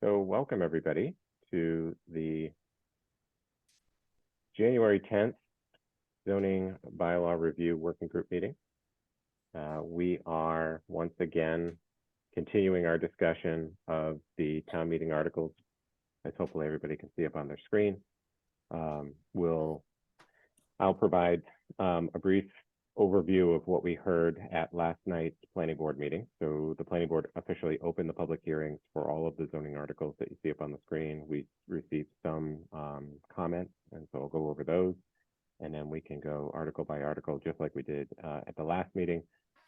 So welcome everybody to the January 10th zoning bylaw review working group meeting. We are once again continuing our discussion of the town meeting articles, as hopefully everybody can see up on their screen. I'll provide a brief overview of what we heard at last night's planning board meeting. So the planning board officially opened the public hearings for all of the zoning articles that you see up on the screen. We received some comments, and so I'll go over those, and then we can go article by article, just like we did at the last meeting,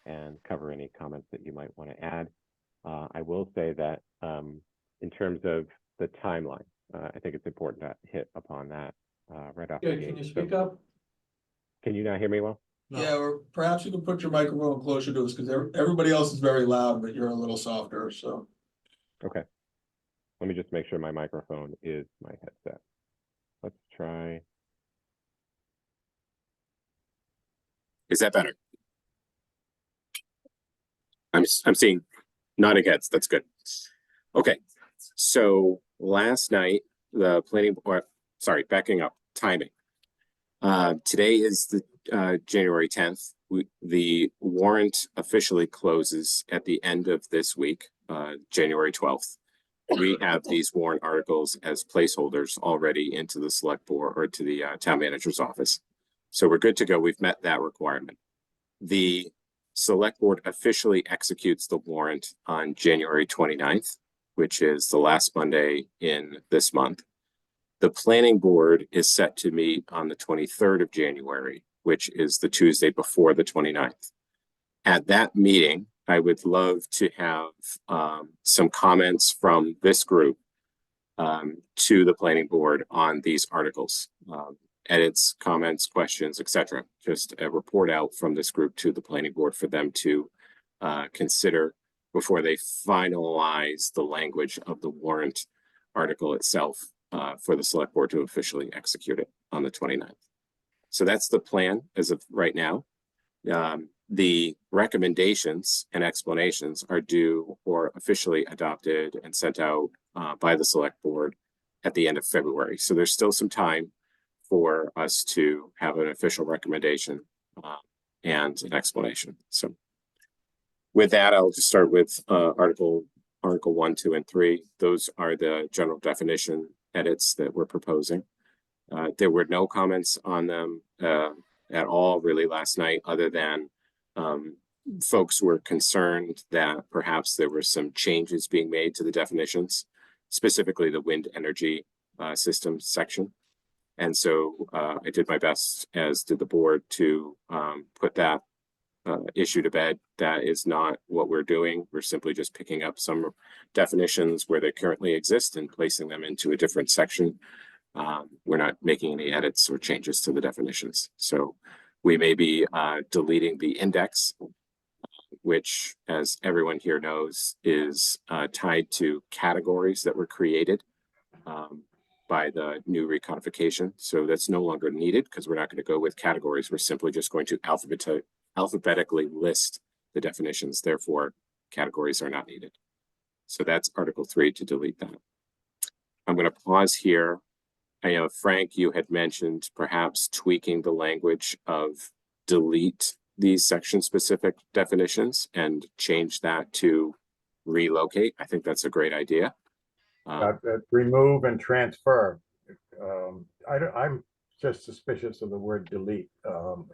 and cover any comments that you might want to add. I will say that in terms of the timeline, I think it's important to hit upon that right off the gate. Can you speak up? Can you not hear me well? No. Yeah, or perhaps you can put your microphone closer to us because everybody else is very loud, but you're a little softer. So, okay. Let me just make sure my microphone is my headset. Let's try. Is that better? I'm seeing nodding heads. That's good. Okay. So last night, the planning board, sorry, backing up, timing. Today is the January 10th. The warrant officially closes at the end of this week, January 12th. We have these warrant articles as placeholders already into the select board or to the town manager's office. So we're good to go. We've met that requirement. The select board officially executes the warrant on January 29th, which is the last Monday in this month. The planning board is set to meet on the 23rd of January, which is the Tuesday before the 29th. At that meeting, I would love to have some comments from this group to the planning board on these articles. Edits, comments, questions, etc. Just a report out from this group to the planning board for them to consider before they finalize the language of the warrant article itself for the select board to officially execute it on the 29th. So that's the plan as of right now. The recommendations and explanations are due or officially adopted and sent out by the select board at the end of February. So there's still some time for us to have an official recommendation and an explanation. So with that, I'll just start with Article 1, 2, and 3. Those are the general definition edits that we're proposing. There were no comments on them at all really last night, other than folks were concerned that perhaps there were some changes being made to the definitions, specifically the wind energy system section. And so I did my best, as did the board, to put that issue to bed. That is not what we're doing. We're simply just picking up some definitions where they currently exist and placing them into a different section. We're not making any edits or changes to the definitions. So we may be deleting the index, which, as everyone here knows, is tied to categories that were created by the new recodification. So that's no longer needed because we're not going to go with categories. We're simply just going to alphabetically list the definitions. Therefore, categories are not needed. So that's Article 3 to delete that. I'm going to pause here. I know, Frank, you had mentioned perhaps tweaking the language of delete these section-specific definitions and change that to relocate. I think that's a great idea. Remove and transfer. I'm just suspicious of the word delete,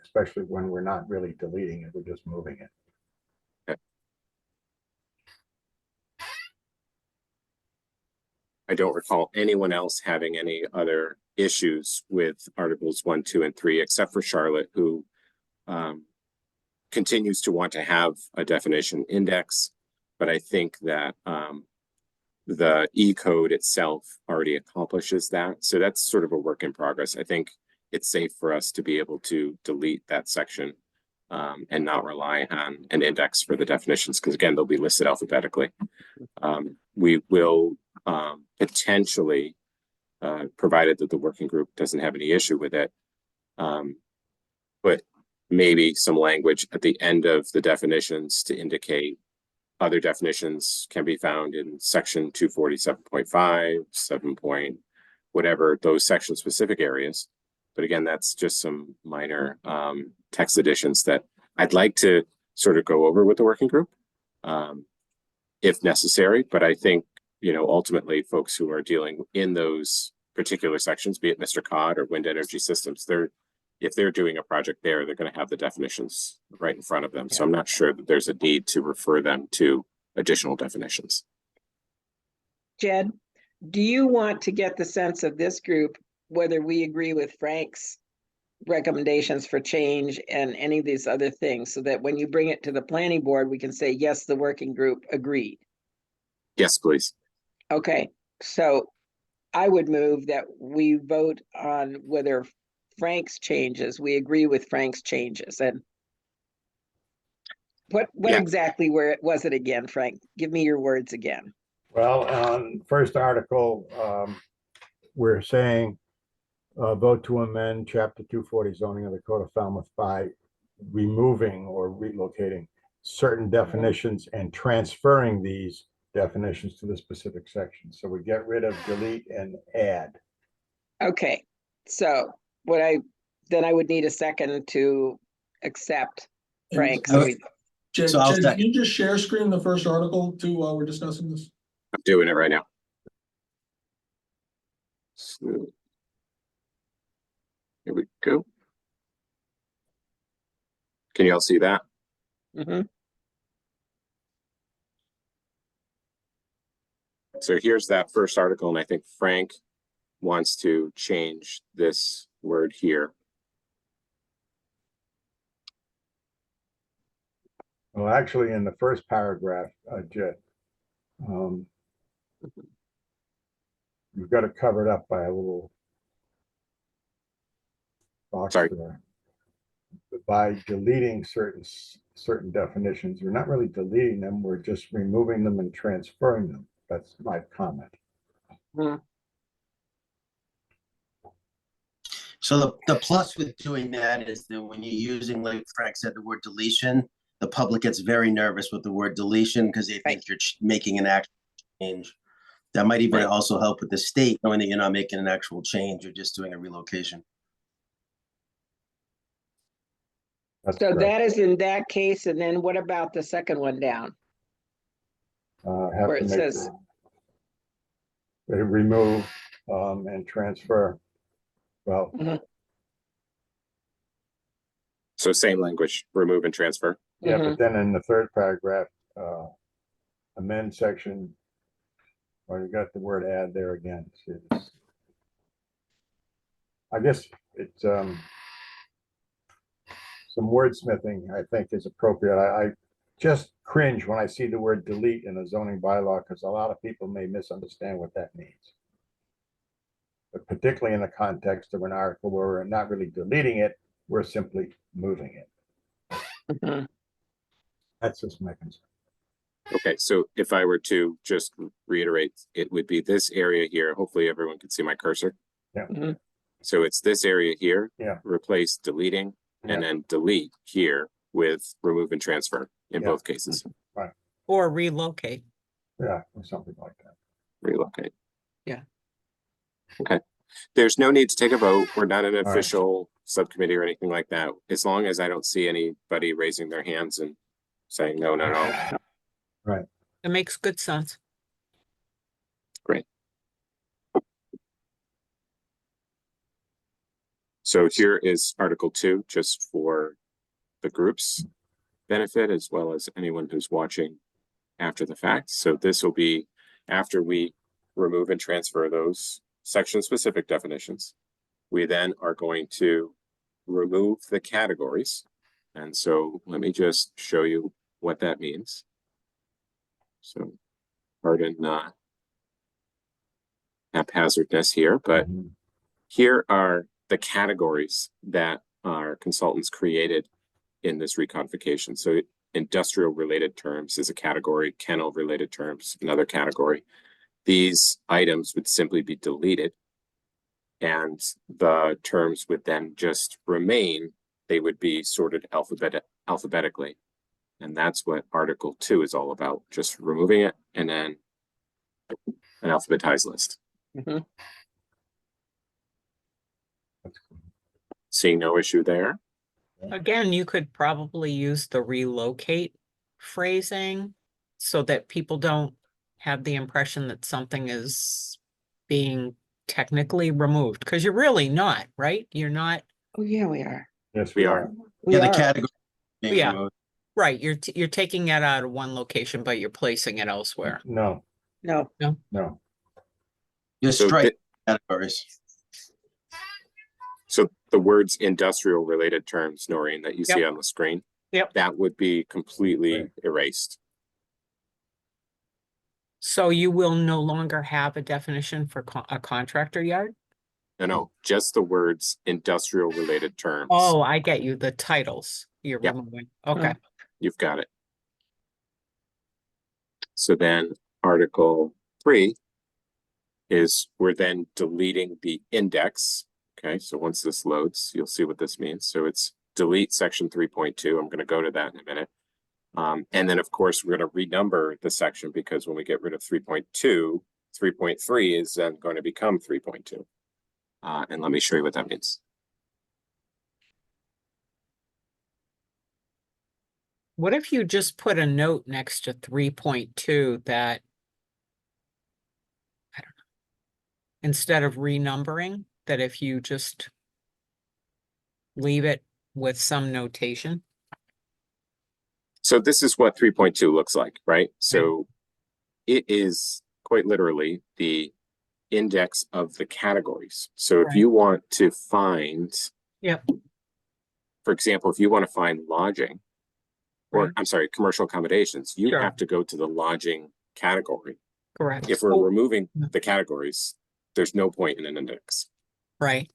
especially when we're not really deleting it, we're just moving it. Okay. I don't recall anyone else having any other issues with Articles 1, 2, and 3, except for Charlotte, who continues to want to have a definition index. But I think that the E-code itself already accomplishes that. So that's sort of a work in progress. I think it's safe for us to be able to delete that section and not rely on an index for the definitions, because again, they'll be listed alphabetically. We will potentially, provided that the working group doesn't have any issue with it, but maybe some language at the end of the definitions to indicate other definitions can be found in section 247.5, 7 point, whatever, those section specific areas. But again, that's just some minor text additions that I'd like to sort of go over with the working group, if necessary. But I think, you know, ultimately folks who are dealing in those particular sections, be it Mr. Cod or wind energy systems, if they're doing a project there, they're going to have the definitions right in front of them. So I'm not sure that there's a need to refer them to additional definitions. Jed, do you want to get the sense of this group, whether we agree with Frank's recommendations for change and any of these other things, so that when you bring it to the planning board, we can say, yes, the working group agreed? Yes, please. Okay, so I would move that we vote on whether Frank's changes, we agree with Frank's changes. And what Yeah. exactly was it again, Frank? Give me your words again. Well, on first article, we're saying vote to amend chapter 240 zoning of the Code of Falmouth by removing or relocating certain definitions and transferring these definitions to the specific section. So we get rid of, delete, and add. Okay, so then I would need a second to accept Frank. So Jed, So I'll Jed, can second. you just share screen the first article too while we're discussing this? I'm doing it right now. So, here we go. Can you all see that? Mhm. So here's that first article, and I think Frank wants to change this word here. Well, actually, in the first paragraph, Jed, you've got it covered up by a little box Sorry. there. By deleting certain definitions, we're not really deleting them, we're just removing them and transferring them. That's my comment. So the plus with doing that is that when you're using, like Frank said, the word deletion, the public gets very nervous with the word deletion because they think you're making an actual change. That might even Right. also help with the state, knowing that you're not making an actual change, you're just doing a relocation. That's So correct. that is in that case, and then what about the second one down? Have where to it make says- remove and transfer. Well, So same language, remove and transfer. yeah, Mhm. but then in the third paragraph, amend section, or you got the word add there again. I guess it's some wordsmithing, I think, is appropriate. I just cringe when I see the word delete in a zoning bylaw because a lot of people may misunderstand what that means. But particularly in the context of an article where we're not really deleting it, we're simply moving it. Mhm. That's just my concern. Okay, so if I were to just reiterate, it would be this area here. Hopefully everyone can see my cursor. Yeah. Mhm. So it's this area here. Yeah. Replace deleting and Yeah. then delete here with remove and transfer in Yeah. both cases. Or relocate. Yeah, or something like that. Relocate. Yeah. Okay. There's no need to take a vote. We're not an right. official subcommittee or anything like that. As long as I don't see anybody raising their hands and saying, no, no, no. It makes good sense. So here is Article 2, just for the group's benefit, as well as anyone who's watching after the fact. So this will be after we remove and transfer those section-specific definitions. We then are going to remove the categories. And so let me just show you what that means. So pardon haphazardness here, but Mhm. here are the categories that our consultants created in this recodification. So industrial related terms is a category, kennel related terms, another category. These items would simply be deleted and the terms would then just remain. They would be sorted alphabetically. And that's what Article 2 is all about, just removing it and then an alphabetized list. Mhm. Seeing no issue there. Again, you could probably use the relocate phrasing so that people don't have the impression that something is being technically removed, because you're really not, right? You're not, Oh, yeah, we are. Yes, We we are. are. We Yeah, the are. category. being Yeah. removed. right, you're taking it out of one location, but you're placing it elsewhere. No, No, no. You're So striking categories. So the words industrial related terms, Noreen, that you see Yep. on the screen. Yep. That would be completely Right. erased. So you will no longer have a definition for a contractor yard? No, just the words industrial related terms. Oh, I get you, the titles you're Yep. removing, okay. You've got it. So then Article 3 is we're then deleting the index. Okay, so once this loads, you'll see what this means. So it's delete section 3.2. I'm going to go to that in a minute. And then of course, we're going to renumber the section because when we get rid of 3.2, 3.3 is then going to become 3.2. And let me show you what that means. What if you just put a note next to 3.2 that, I don't know, instead of renumbering, that if you just leave it with some notation? So this is what 3.2 looks like, right? So it is quite literally the index of the categories. So if Right. you want to find, Yep. for example, if you want to find lodging, or Right. I'm sorry, commercial accommodations, you Sure. have to go to the lodging category. Correct. If we're Oh, removing yeah. the categories, there's no point in an index. right.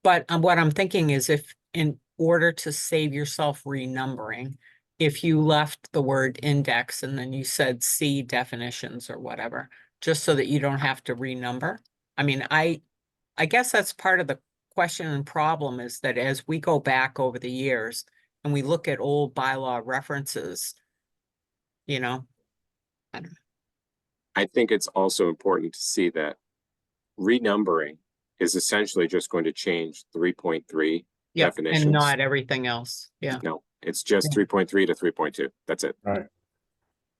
But what I'm thinking is if in order to save yourself renumbering, if you left the word index and then you said see definitions or whatever, just so that you don't have to renumber. I mean, I guess that's part of the question and problem is that as we go back over the years and we look at old bylaw references, you know, I think it's also important to see that renumbering is essentially just going to change 3.3 yeah, definitions. and not everything else. Yeah. No, it's just Yeah. 3.3 to 3.2. That's it. Right.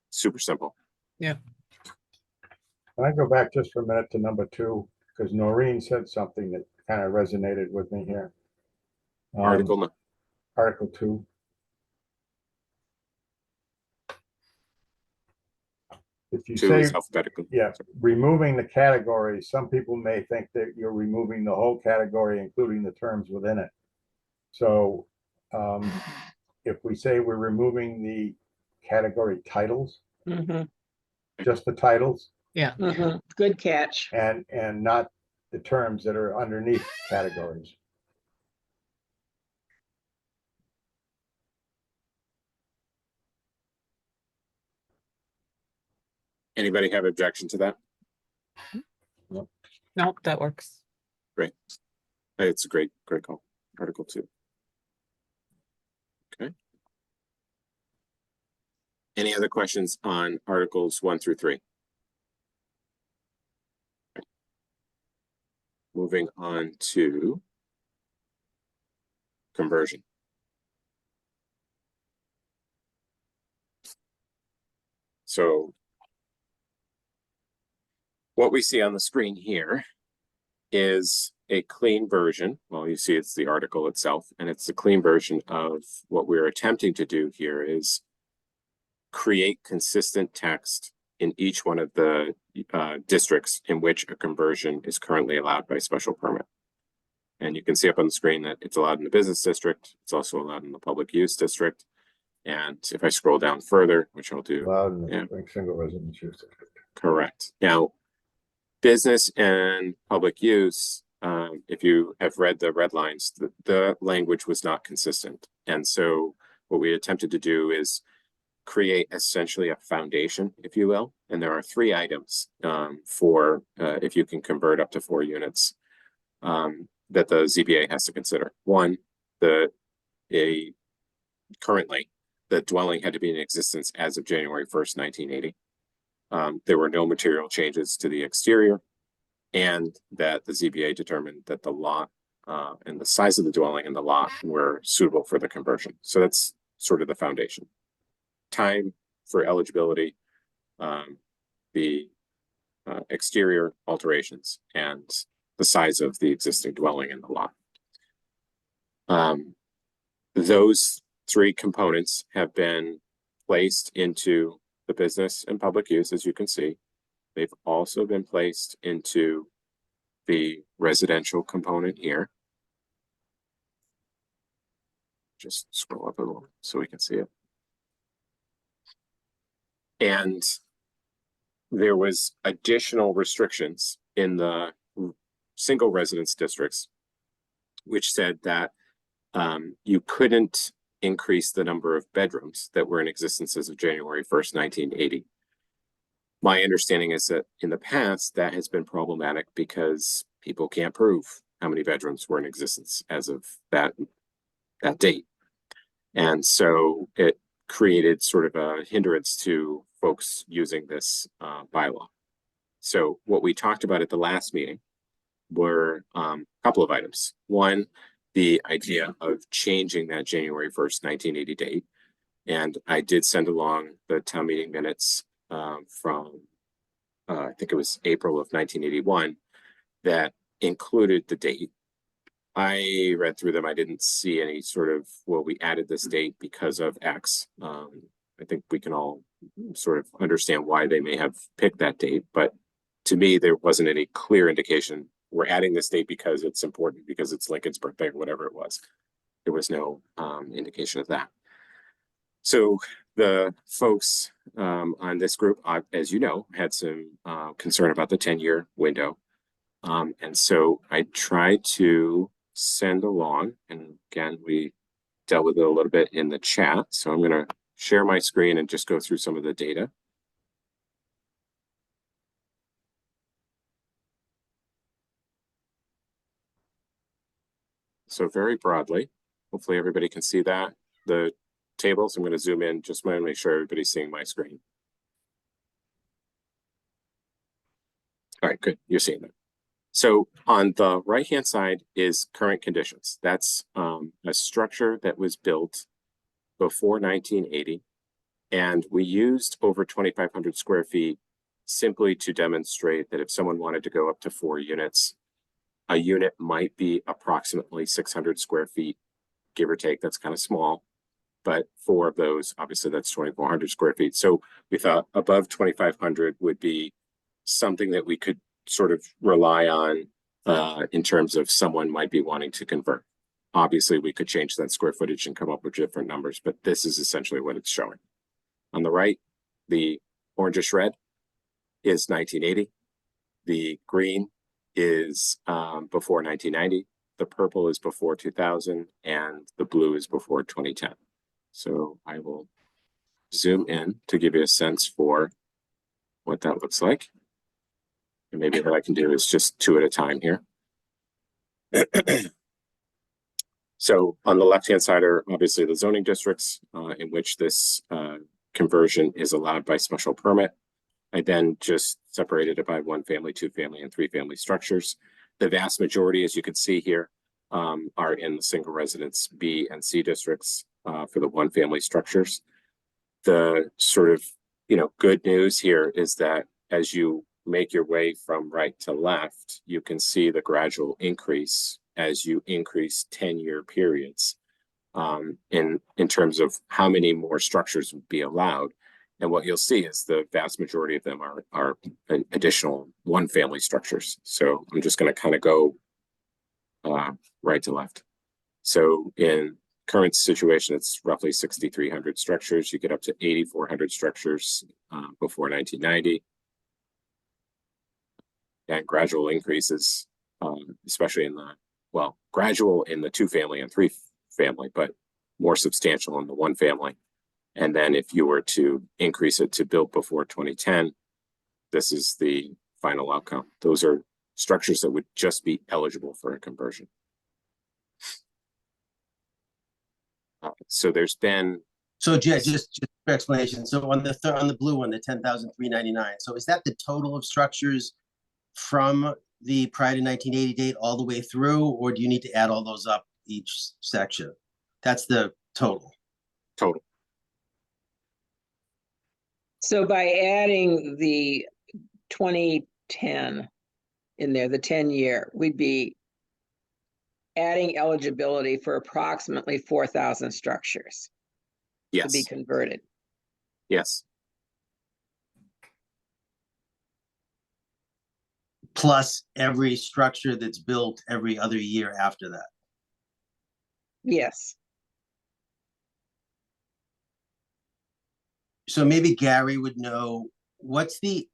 Super simple. Can I go back just for a minute to number 2? Because Noreen said something that kind of resonated with me here. Article, Article 2. If you 2 say, is alphabetical. yeah, removing the categories, some people may think that you're removing the whole category, including the terms within it. So if we say we're removing the category titles, mhm, just the titles, mhm. Good catch. and not the terms that are underneath categories. Anybody have objection to that? Nope, that works. It's a great call. Article 2. Okay. Any other questions on Articles 1 through 3? Okay. Moving on to conversion. So what we see on the screen here is a clean version. Well, you see it's the article itself, and it's the clean version of what we're attempting to do here is create consistent text in each one of the districts in which a conversion is currently allowed by special permit. And you can see up on the screen that it's allowed in the business district. It's also allowed in the public use district. And if I scroll down further, which I'll do. Allowed in the Yeah. single residence use district. Correct. Now, business and public use, if you have read the red lines, the language was not consistent. And so what we attempted to do is create essentially a foundation, if you will. And there are 3 items for if you can convert up to 4 units that the ZBA has to consider. One, currently, the dwelling had to be in existence as of January 1st, 1980. There were no material changes to the exterior, and that the ZBA determined that the lot and the size of the dwelling and the lot were suitable for the conversion. So that's sort of the foundation. Time for eligibility, the exterior alterations, and the size of the existing dwelling in the lot. Those three components have been placed into the business and public use, as you can see. They've also been placed into the residential component here. Just scroll up a little so we can see it. And there was additional restrictions in the single residence districts, which said that you couldn't increase the number of bedrooms that were in existence as of January 1st, 1980. My understanding is that in the past, that has been problematic because people can't prove how many bedrooms were in existence as of that date. And so it created sort of a hindrance to folks using this bylaw. So what we talked about at the last meeting were a couple of items. One, the idea of changing that January 1st, 1980 date. And I did send along the town meeting minutes from, I think it was April of 1981, that included the date. I read through them. I didn't see any sort of, well, we added this date because of X. I think we can all sort of understand why they may have picked that date, but to me, there wasn't any clear indication we're adding this date because it's important, because it's Lincoln's birthday or whatever it was. There was no indication of that. So the folks on this group, as you know, had some concern about the 10-year window. And so I tried to send along, and again, we dealt with it a little bit in the chat. So I'm going to share my screen and just go through some of the data. So very broadly, hopefully everybody can see that. The tables, I'm going to zoom in, just want to make sure everybody's seeing my screen. All right, good, you're seeing that. So on the right-hand side is current conditions. That's a structure that was built before 1980. And we used over 2,500 square feet simply to demonstrate that if someone wanted to go up to 4 units, a unit might be approximately 600 square feet, give or take. That's kind of small, but 4 of those, obviously that's 2,400 square feet. So we thought above 2,500 would be something that we could sort of rely on in terms of someone might be wanting to convert. Obviously, we could change that square footage and come up with different numbers, but this is essentially what it's showing. On the right, the orangish red is 1980. The green is before 1990. The purple is before 2000, and the blue is before 2010. So I will zoom in to give you a sense for what that looks like. And maybe what I can do is just 2 at a time here. So on the left-hand side are obviously the zoning districts in which this conversion is allowed by special permit. I then just separated it by 1 family, 2 family, and 3 family structures. The vast majority, as you can see here, are in the single residence B and C districts for the 1 family structures. The sort of, good news here is that as you make your way from right to left, you can see the gradual increase as you increase 10-year periods in terms of how many more structures would be allowed. And what you'll see is the vast majority of them are additional 1 family structures. So I'm just going to kind of go right to left. So in current situation, it's roughly 6,300 structures. You get up to 8,400 structures before 1990. And gradual increases, especially in gradual in the 2 family and 3 family, but more substantial in the 1 family. And then if you were to increase it to built before 2010, this is the final outcome. Those are structures that would just be eligible for a conversion. So there's been So just for explanation, so on the blue one, the 10,399, so is that the total of structures from the prior to 1980 date all the way through, or do you need to add all those up each section? That's the total. Total. So by adding the 2010 in there, the 10-year, we'd be adding eligibility for approximately 4,000 structures to be Yes, converted. yes, Plus every structure that's built every other year after that. Yes. So maybe Gary would know what's the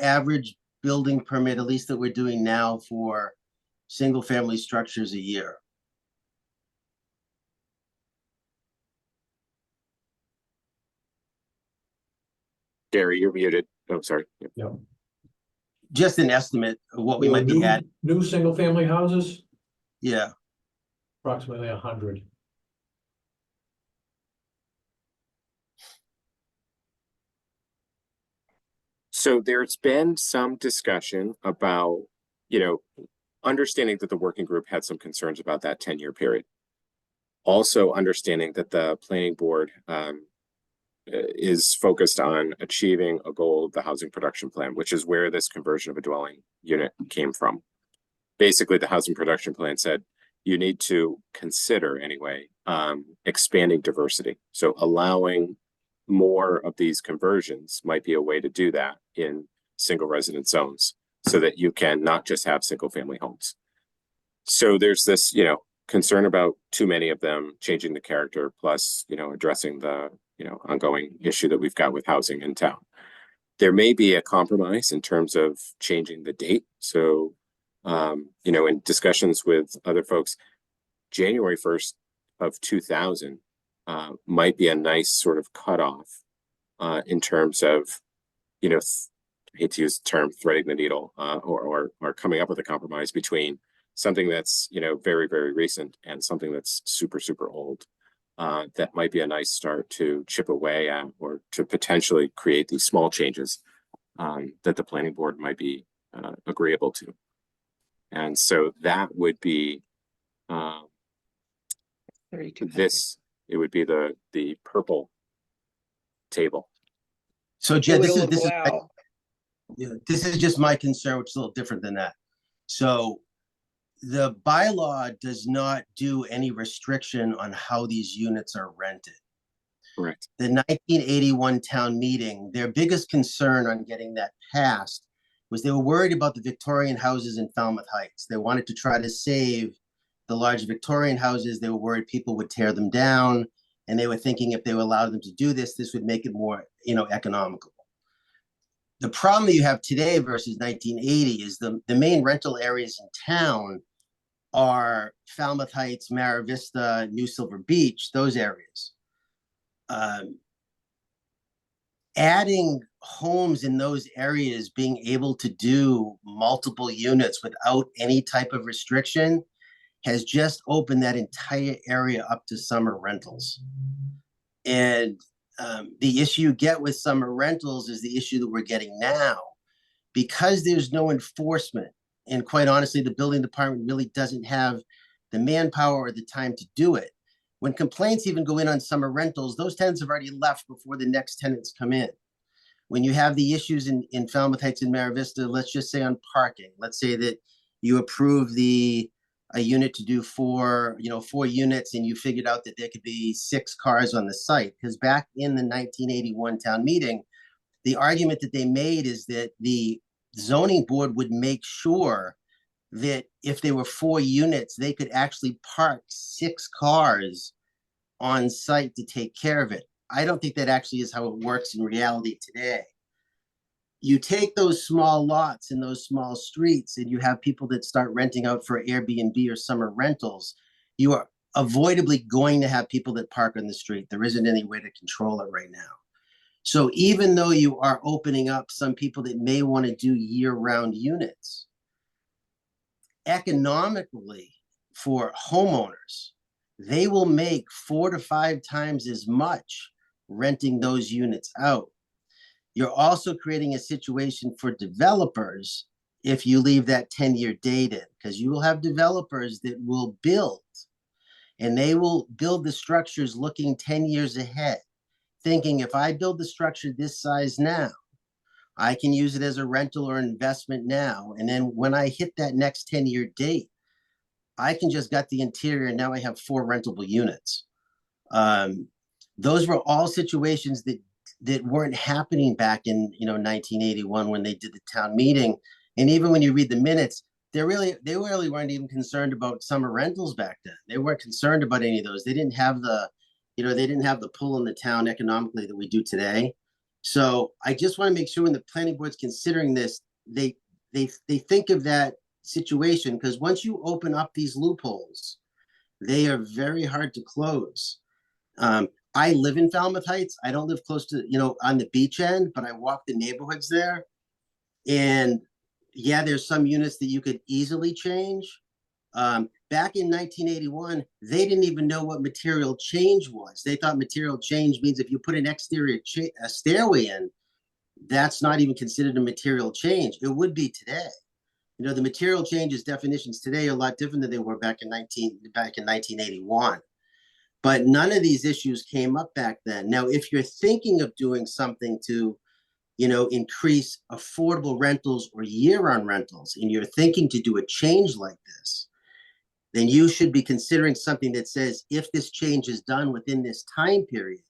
average building permit, at least that we're doing now, for single family structures a year? Gary, you're muted. Oh, sorry. Yep. Yeah. Just an estimate of what we might be at. New single family houses, Yeah. approximately 100. So there's been some discussion about, understanding that the working group had some concerns about that 10-year period. Also understanding that the planning board is focused on achieving a goal of the housing production plan, which is where this conversion of a dwelling unit came from. Basically, the housing production plan said you need to consider anyway, expanding diversity. So allowing more of these conversions might be a way to do that in single residence zones so that you can not just have single family homes. So there's this, concern about too many of them, changing the character, plus, addressing the, ongoing issue that we've got with housing in town. There may be a compromise in terms of changing the date. So, in discussions with other folks, January 1st of 2000 might be a nice sort of cutoff in terms of, I hate to use the term threading the needle or coming up with a compromise between something that's, very, very recent and something that's super, super old. That might be a nice start to chip away at or to potentially create these small changes that the planning board might be agreeable to. And so that would be it would be the purple table. So Jed, this is just my concern, which is a little different than that. So the bylaw does not do any restriction on how these units are rented. Correct. The 1981 town meeting, their biggest concern on getting that passed was they were worried about the Victorian houses in Falmouth Heights. They wanted to try to save the large Victorian houses. They were worried people would tear them down. And they were thinking if they would allow them to do this, this would make it more, economical. The problem that you have today versus 1980 is the main rental areas in town are Falmouth Heights, Mara Vista, New Silver Beach, those areas. Adding homes in those areas, being able to do multiple units without any type of restriction has just opened that entire area up to summer rentals. And the issue you get with summer rentals is the issue that we're getting now. Because there's no enforcement, and quite honestly, the building department really doesn't have the manpower or the time to do it. When complaints even go in on summer rentals, those tenants have already left before the next tenants come in. When you have the issues in Falmouth Heights and Mara Vista, let's just say on parking, let's say that you approve a unit to do four units, and you figured out that there could be 6 cars on the site. Because back in the 1981 town meeting, the argument that they made is that the zoning board would make sure that if there were 4 units, they could actually park 6 cars on site to take care of it. I don't think that actually is how it works in reality today. You take those small lots in those small streets and you have people that start renting out for Airbnb or summer rentals, you are avoidably going to have people that park on the street. There isn't any way to control it right now. So even though you are opening up some people that may want to do year-round units, economically for homeowners, they will make 4 to 5 times as much renting those units out. You're also creating a situation for developers if you leave that 10-year date in, because you will have developers that will build, and they will build the structures looking 10 years ahead, thinking if I build the structure this size now, I can use it as a rental or investment now. And then when I hit that next 10-year date, I can just gut the interior and now I have 4 rentable units. Those were all situations that weren't happening back in 1981 when they did the town meeting. And even when you read the minutes, they really weren't even concerned about summer rentals back then. They weren't concerned about any of those. They didn't have the pull in the town economically that we do today. So I just want to make sure when the planning board's considering this, they think of that situation, because once you open up these loopholes, they are very hard to close. I live in Falmouth Heights. I don't live close to, on the beach end, but I walk the neighborhoods there. And yeah, there's some units that you could easily change. Back in 1981, they didn't even know what material change was. They thought material change means if you put an exterior a stairway in, that's not even considered a material change. It would be today. The material changes definitions today are a lot different than they were back in 1981. But none of these issues came up back then. Now, if you're thinking of doing something to, increase affordable rentals or year-round rentals, and you're thinking to do a change like this, then you should be considering something that says, if this change is done within this time period,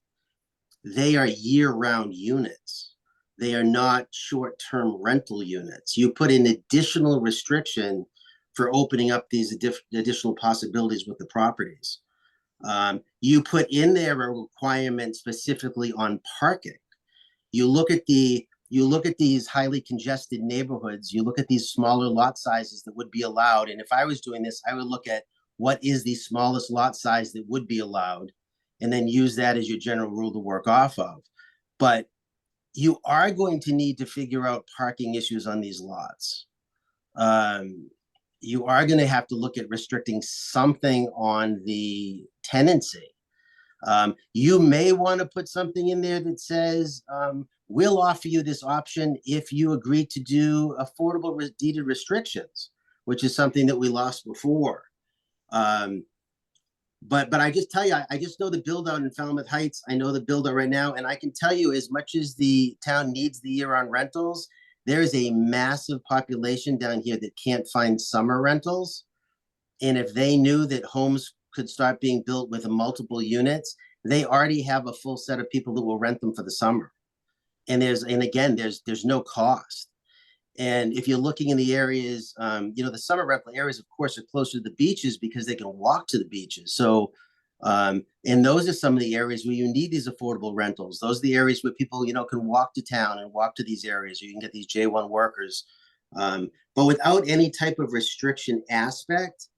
they are year-round units. They are not short-term rental units. You put an additional restriction for opening up these additional possibilities with the properties. You put in there a requirement specifically on parking. You look at these highly congested neighborhoods, you look at these smaller lot sizes that would be allowed. And if I was doing this, I would look at what is the smallest lot size that would be allowed, and then use that as your general rule to work off of. But you are going to need to figure out parking issues on these lots. You are going to have to look at restricting something on the tenancy. You may want to put something in there that says, we'll offer you this option if you agree to do affordable deeded restrictions, which is something that we lost before. But I just tell you, I just know the build out in Falmouth Heights. I know the build out right now, and I can tell you, as much as the town needs the year-round rentals, there is a massive population down here that can't find summer rentals. And if they knew that homes could start being built with multiple units, they already have a full set of people that will rent them for the summer. And again, there's no cost. And if you're looking in the areas, the summer rental areas, of course, are closer to the beaches because they can walk to the beaches. So, and those are some of the areas where you need these affordable rentals. Those are the areas where people, can walk to town and walk to these areas. You can get these J1 workers. But without any type of restriction aspect,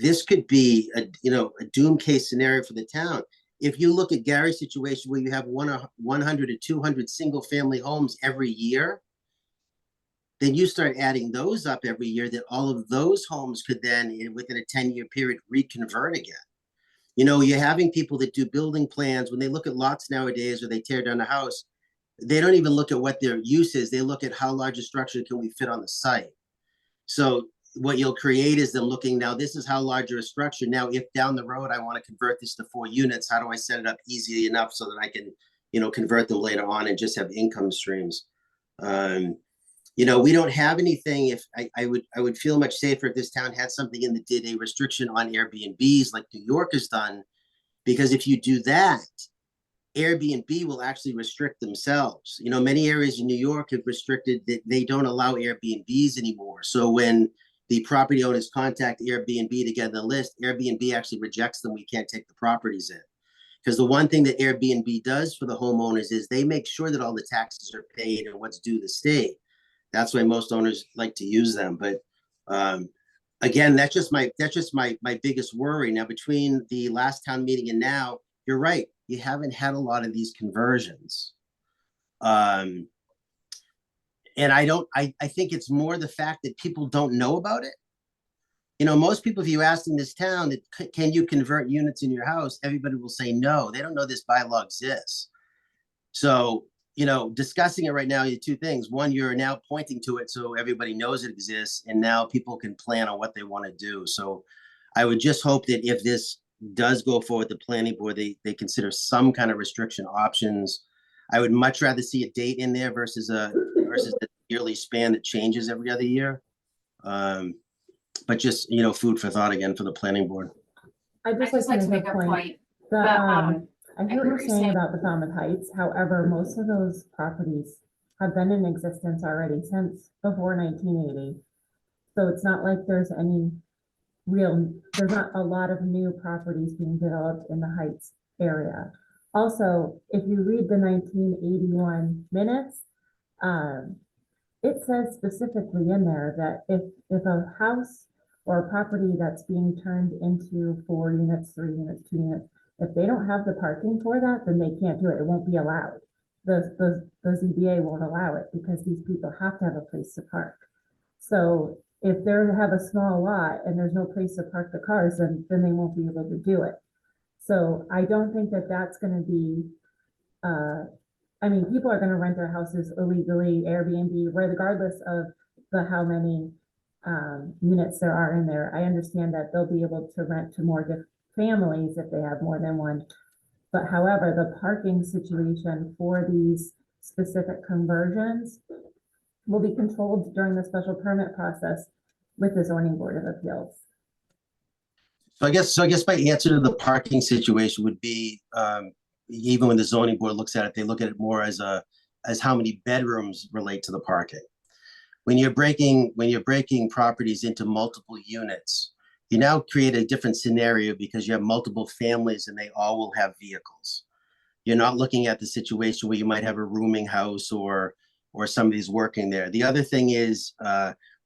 this could be a doom case scenario for the town. If you look at Gary's situation where you have 100 to 200 single family homes every year, then you start adding those up every year, that all of those homes could then, within a 10-year period, reconvert again. You're having people that do building plans. When they look at lots nowadays, or they tear down a house, they don't even look at what their use is. They look at how large a structure can we fit on the site. So what you'll create is them looking, now this is how large a structure. Now, if down the road I want to convert this to 4 units, how do I set it up easy enough so that I can, convert them later on and just have income streams? We don't have anything. If I would feel much safer if this town had something in that did a restriction on Airbnbs like New York has done, because if you do that, Airbnb will actually restrict themselves. Many areas in New York have restricted that they don't allow Airbnbs anymore. So when the property owners contact Airbnb to get on the list, Airbnb actually rejects them. We can't take the properties in. Because the one thing that Airbnb does for the homeowners is they make sure that all the taxes are paid and what's due the state. That's why most owners like to use them. But again, that's just my biggest worry. Now, between the last town meeting and now, you're right, you haven't had a lot of these conversions. And I think it's more the fact that people don't know about it. You know, most people, if you ask in this town that can you convert units in your house, everybody will say no. They don't know this bylaw exists. So, you know, discussing it right now, you two things. One, you're now pointing to it so everybody knows it exists, and now people can plan on what they want to do. So I would just hope that if this does go forward, the planning board, they consider some kind of restriction options. I would much rather see a date in there versus the yearly span that changes every other year. But just, you know, food for thought again for the planning board. I'd just like to make a point. I hear what you're saying about the Falmouth Heights. However, most of those properties have been in existence already since before 1980. So it's not like there's not a lot of new properties being developed in the Heights area. Also, if you read the 1981 minutes, it says specifically in there that if a house or a property that's being turned into 4 units, 3 units, 2 units, if they don't have the parking for that, then they can't do it. It won't be allowed. The ZBA won't allow it because these people have to have a place to park. So if they have a small lot and there's no place to park the cars, then they won't be able to do it. So I don't think that that's going to be, I mean, people are going to rent their houses illegally, Airbnb, regardless of how many units there are in there. I understand that they'll be able to rent to more different families if they have more than one. But however, the parking situation for these specific conversions will be controlled during the special permit process with the zoning board of appeals. So I guess my answer to the parking situation would be, even when the zoning board looks at it, they look at it more as how many bedrooms relate to the parking. When you're breaking properties into multiple units, you now create a different scenario because you have multiple families and they all will have vehicles. You're not looking at the situation where you might have a rooming house or somebody's working there. The other thing is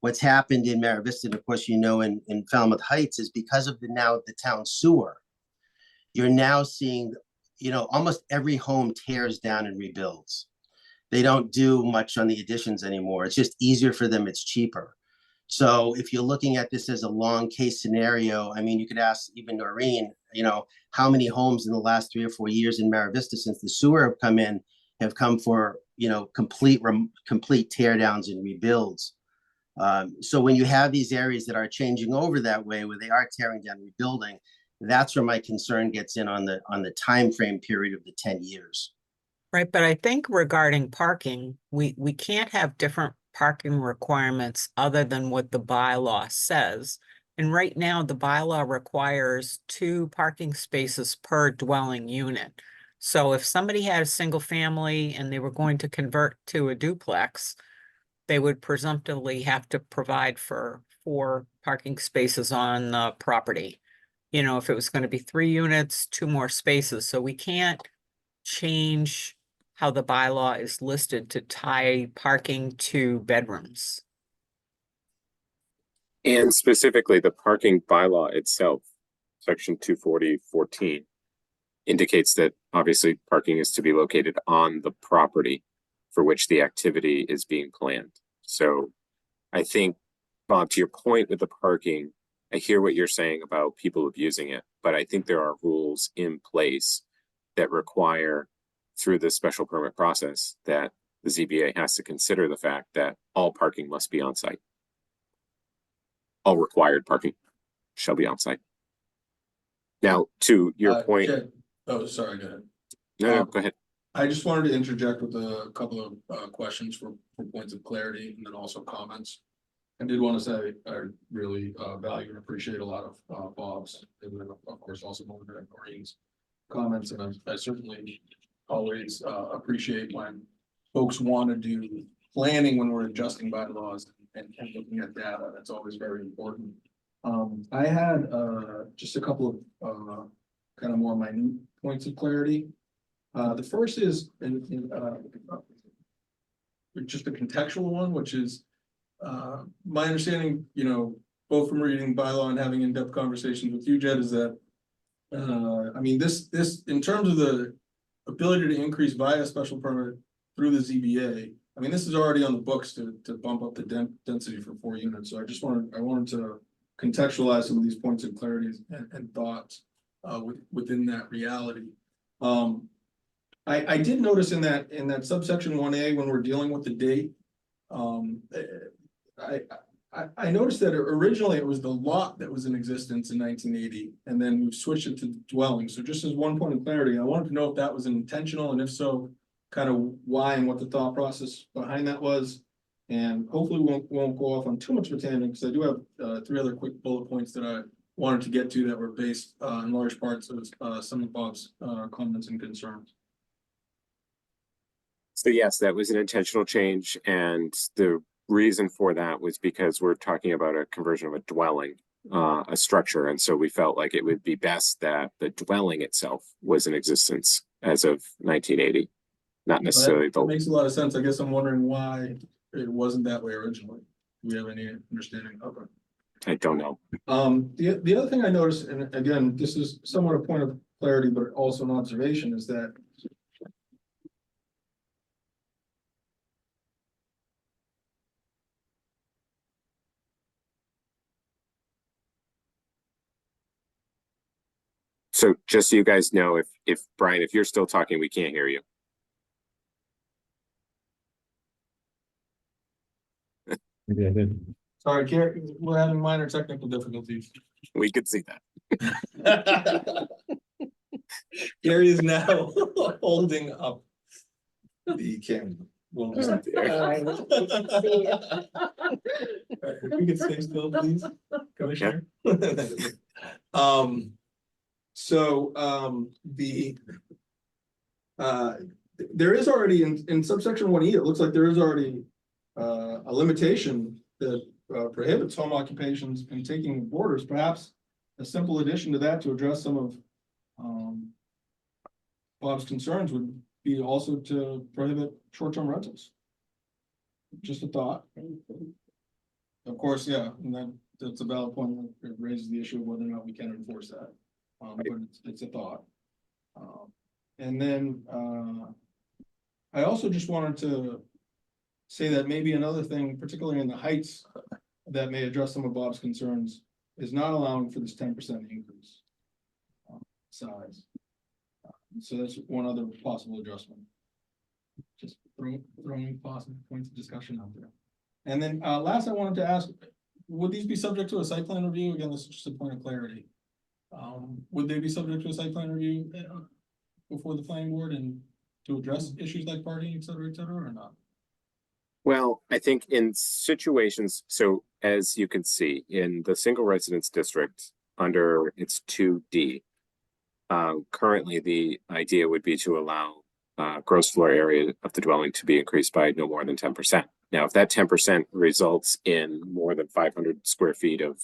what's happened in Mara Vista, and of course, you know, in Falmouth Heights, is because of the town sewer, you're now seeing, you know, almost every home tears down and rebuilds. They don't do much on the additions anymore. It's just easier for them. It's cheaper. So if you're looking at this as a long case scenario, I mean, you could ask even Noreen, you know, how many homes in the last 3 or 4 years in Mara Vista since the sewer have come for, you know, complete tear downs and rebuilds. So when you have these areas that are changing over that way, where they are tearing down, rebuilding, that's where my concern gets in on the time frame period of the 10 years. Right, but I think regarding parking, we can't have different parking requirements other than what the bylaw says. And right now, the bylaw requires 2 parking spaces per dwelling unit. So if somebody had a single family and they were going to convert to a duplex, they would presumptively have to provide for 4 parking spaces on the property. You know, if it was going to be 3 units, 2 more spaces. So we can't change how the bylaw is listed to tie parking to bedrooms. And specifically, the parking bylaw itself, section 240.14, indicates that obviously parking is to be located on the property for which the activity is being planned. So I think, Bob, to your point with the parking, I hear what you're saying about people abusing it, but I think there are rules in place that require, through the special permit process, that the ZBA has to consider the fact that all parking must be on site. All required parking shall be on site. Now, to your point. Jed, oh, sorry, go ahead. No, go ahead. I just wanted to interject with a couple of questions for points of clarity and then also comments. I did want to say I really value and appreciate a lot of Bob's and then of course also Noreen's comments, and I certainly always appreciate when folks want to do planning when we're adjusting bylaws and looking at data. That's always very important. I had just a couple of kind of more minute points of clarity. The first is just a contextual one, which is my understanding, you know, both from reading bylaw and having in-depth conversations with you, Jed, is that I mean, this in terms of the ability to increase via special permit through the ZBA, I mean, this is already on the books to bump up the density for 4 units. So I wanted to contextualize some of these points of clarity and thoughts within that reality. I did notice in that subsection 1A, when we're dealing with the date, I noticed that originally it was the lot that was in existence in 1980, and then we've switched it to dwelling. So just as one point of clarity, I wanted to know if that was intentional, and if so, kind of why and what the thought process behind that was. And hopefully won't go off on too much of a tangent, because I do have 3 other quick bullet points that I wanted to get to that were based in large parts of some of Bob's comments and concerns. So yes, that was an intentional change, and the reason for that was because we're talking about a conversion of a dwelling, a structure, and so we felt like it would be best that the dwelling itself was in existence as of 1980, not necessarily That makes a lot of sense. I guess I'm wondering why it wasn't that way originally. Do we have any understanding of it? I don't know. The other thing I noticed, and again, this is somewhat a point of clarity, but also an observation, is that So just so you guys know, if Brian, if you're still talking, we can't hear you. Maybe I did. sorry, Gary, we're having minor technical difficulties. We could see that. Gary is now holding up the camera. Well, All right, we can see it. if we could stay still, please, Commissioner. There is already in subsection 1E, it looks like there is already a limitation that prohibits home occupations and taking borders. Perhaps a simple addition to that to address some of Bob's concerns would be also to prohibit short-term rentals. Just a thought. Of course, yeah, and that's a valid point. It raises the issue of whether or not we can enforce that. But it's a thought. And then I also just wanted to say that maybe another thing, particularly in the Heights, that may address some of Bob's concerns, is not allowing for this 10% increase size. So that's one other possible adjustment. Just throwing possible points of discussion out there. And then last, I wanted to ask, would these be subject to a site plan review? Again, this is just a point of clarity. Would they be subject to a site plan review before the planning board and to address issues like parking, et cetera, or not? Well, I think in situations, so as you can see in the single residence district under its 2D, currently the idea would be to allow gross floor area of the dwelling to be increased by no more than 10%. Now, if that 10% results in more than 500 square feet of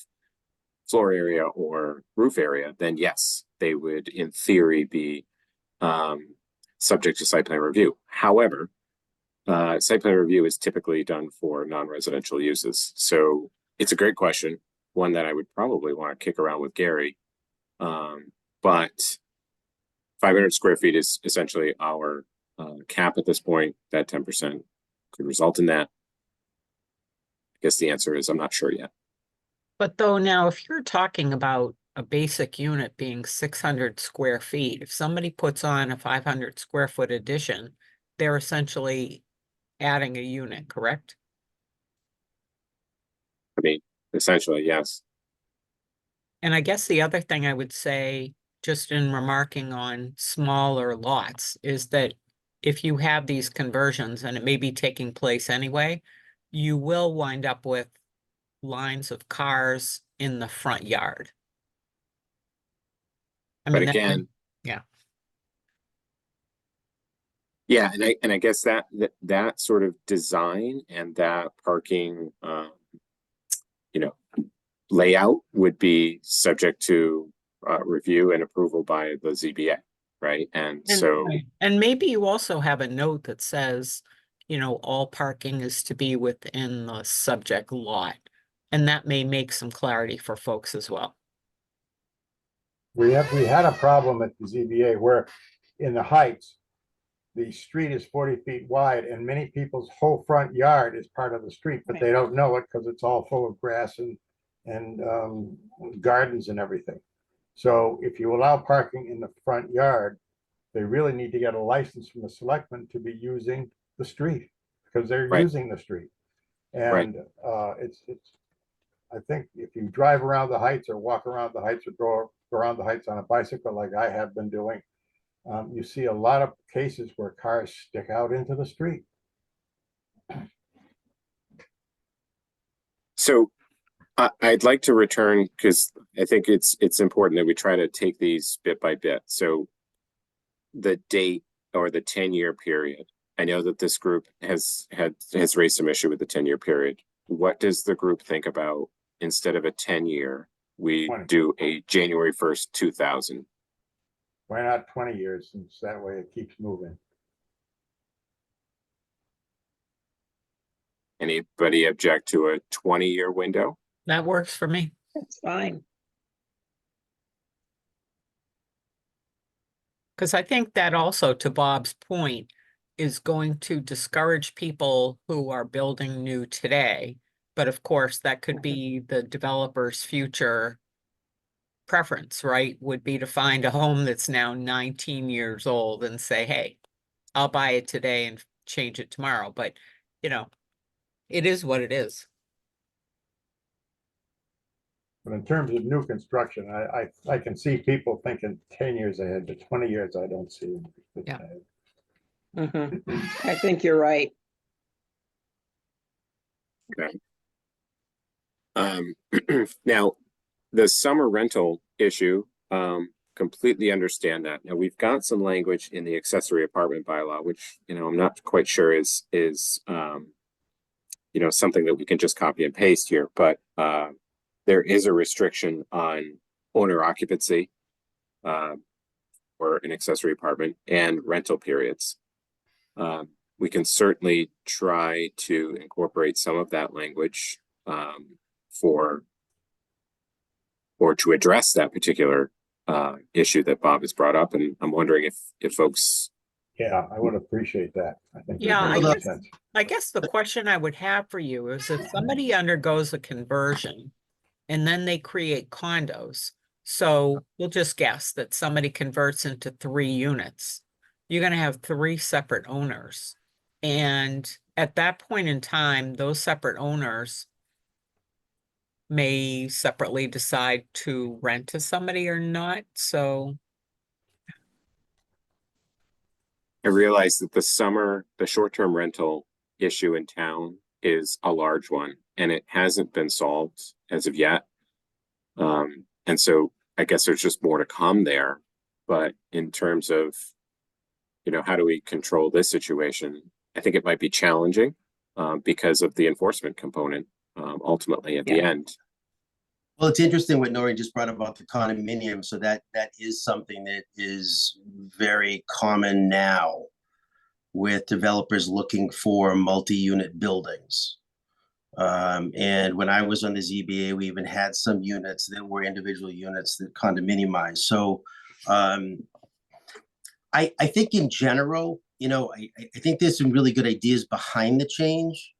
floor area or roof area, then yes, they would in theory be subject to site plan review. However, site plan review is typically done for non-residential uses. So it's a great question, one that I would probably want to kick around with Gary. But 500 square feet is essentially our cap at this point. That 10% could result in that. I guess the answer is I'm not sure yet. But though now, if you're talking about a basic unit being 600 square feet, if somebody puts on a 500 square foot addition, they're essentially adding a unit, correct? I mean, essentially, yes. And I guess the other thing I would say, just in remarking on smaller lots, is that if you have these conversions and it may be taking place anyway, you will wind up with lines of cars in the front yard. I But mean, again, yeah. Yeah, and I guess that sort of design and that parking, layout would be subject to review and approval by the ZBA, right? And so, And maybe you also have a note that says, all parking is to be within the subject lot, and that may make some clarity for folks as well. We had a problem at the ZBA where in the Heights, the street is 40 feet wide and many people's whole front yard is part of the street, but they don't know it because it's all full of grass and and gardens and everything. So if you allow parking in the front yard, they really need to get a license from the selectmen to be using the street, because they're Right. using the street. Right. And it's, I think if you drive around the heights or walk around the heights or go around the heights on a bicycle like I have been doing, you see a lot of cases where cars stick out into the street. So I'd like to return, because I think it's important that we try to take these bit by bit. So the date or the 10-year period. I know that this group has raised some issue with the 10-year period. What does the group think about, instead of a 10-year, we 20. do a January 1st, 2000? Why not 20 years, since that way it keeps moving? Anybody object to a 20-year window? That works for me. That's fine. Because I think that also, to Bob's point, is going to discourage people who are building new today. But of course, that could be the developer's future preference, right? Would be to find a home that's now 19 years old and say, hey, I'll buy it today and change it tomorrow. But, you know, it is what it is. But in terms of new construction, I can see people thinking 10 years ahead, but 20 years, I don't see. Yeah. I think you're right. Okay. Now, the summer rental issue, completely understand that. Now, we've got some language in the accessory apartment bylaw, which, you know, I'm not quite sure is you know, something that we can just copy and paste here, but there is a restriction on owner occupancy for an accessory apartment and rental periods. We can certainly try to incorporate some of that language or to address that particular issue that Bob has brought up. And I'm wondering if folks. Yeah, I would appreciate that. I think. Yeah, that I guess the question I would have for you is, if somebody undergoes a conversion and then they create condos. So we'll just guess that somebody converts into 3 units. You're going to have 3 separate owners. And at that point in time, those separate owners may separately decide to rent to somebody or not. So I realize that the short-term rental issue in town is a large one, and it hasn't been solved as of yet. And so I guess there's just more to come there. But in terms of, you know, how do we control this situation? I think it might be challenging because of the enforcement component ultimately at the end. Well, it's interesting what Noreen just brought up about the condominium. So that is something that is very common now with developers looking for multi-unit buildings. And when I was on the ZBA, we even had some units that were individual units that condominiumized. So I think in general, you know, I think there's some really good ideas behind the change.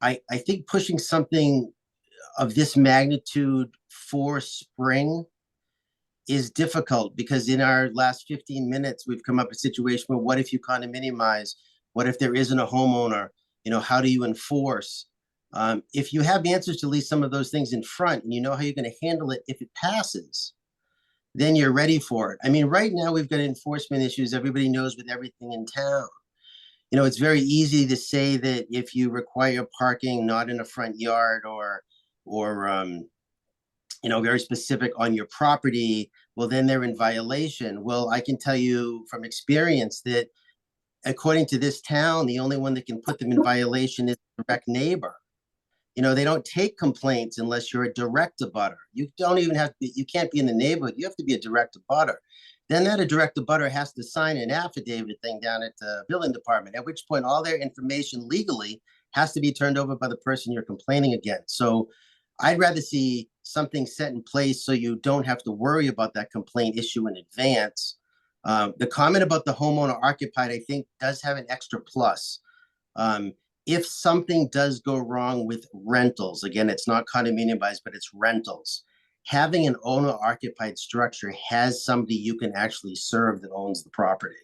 I think pushing something of this magnitude for spring is difficult, because in our last 15 minutes, we've come up with a situation where, what if you condominiumize? What if there isn't a homeowner? You know, how do you enforce? If you have answers to at least some of those things in front, and you know how you're going to handle it if it passes, then you're ready for it. I mean, right now we've got enforcement issues. Everybody knows with everything in town. You know, it's very easy to say that if you require parking not in a front yard or you know, very specific on your property, well, then they're in violation. Well, I can tell you from experience that according to this town, the only one that can put them in violation is the direct neighbor. You know, they don't take complaints unless you're a direct abutter. You don't even have to be, you can't be in the neighborhood. You have to be a direct abutter. Then that a direct abutter has to sign an affidavit thing down at the building department, at which point all their information legally has to be turned over by the person you're complaining against. So I'd rather see something set in place so you don't have to worry about that complaint issue in advance. The comment about the homeowner occupied, I think, does have an extra plus. if something does go wrong with rentals, again, it's not condominium buys, but it's rentals. Having an owner occupied structure has somebody you can actually serve that owns the property.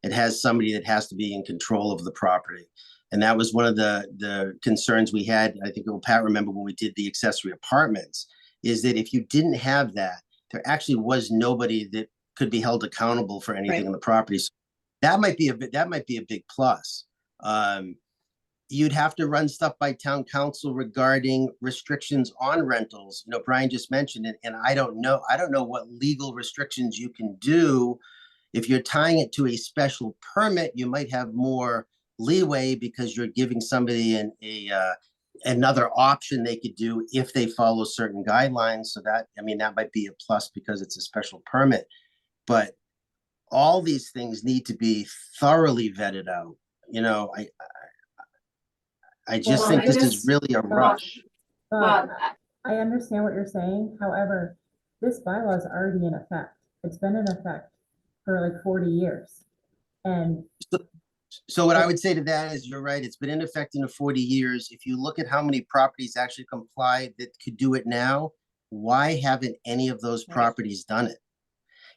It has somebody that has to be in control of the property. And that was one of the concerns we had. I think Pat remember when we did the accessory apartments, is that if you didn't have that, there actually was nobody that could be held accountable for anything Right. in the property. So that might be a big plus. You'd have to run stuff by town council regarding restrictions on rentals. You know, Brian just mentioned it, and I don't know what legal restrictions you can do. If you're tying it to a special permit, you might have more leeway because you're giving somebody another option they could do if they follow certain guidelines. So that, I mean, that might be a plus because it's a special permit. But all these things need to be thoroughly vetted out. You know, I just Well, think I this guess- is really a rush. Bob, I understand what you're saying. However, this bylaw is already in effect. It's been in effect for like 40 years. And So what I would say to that is, you're right, it's been in effect in 40 years. If you look at how many properties actually comply that could do it now, why haven't any of those properties done it?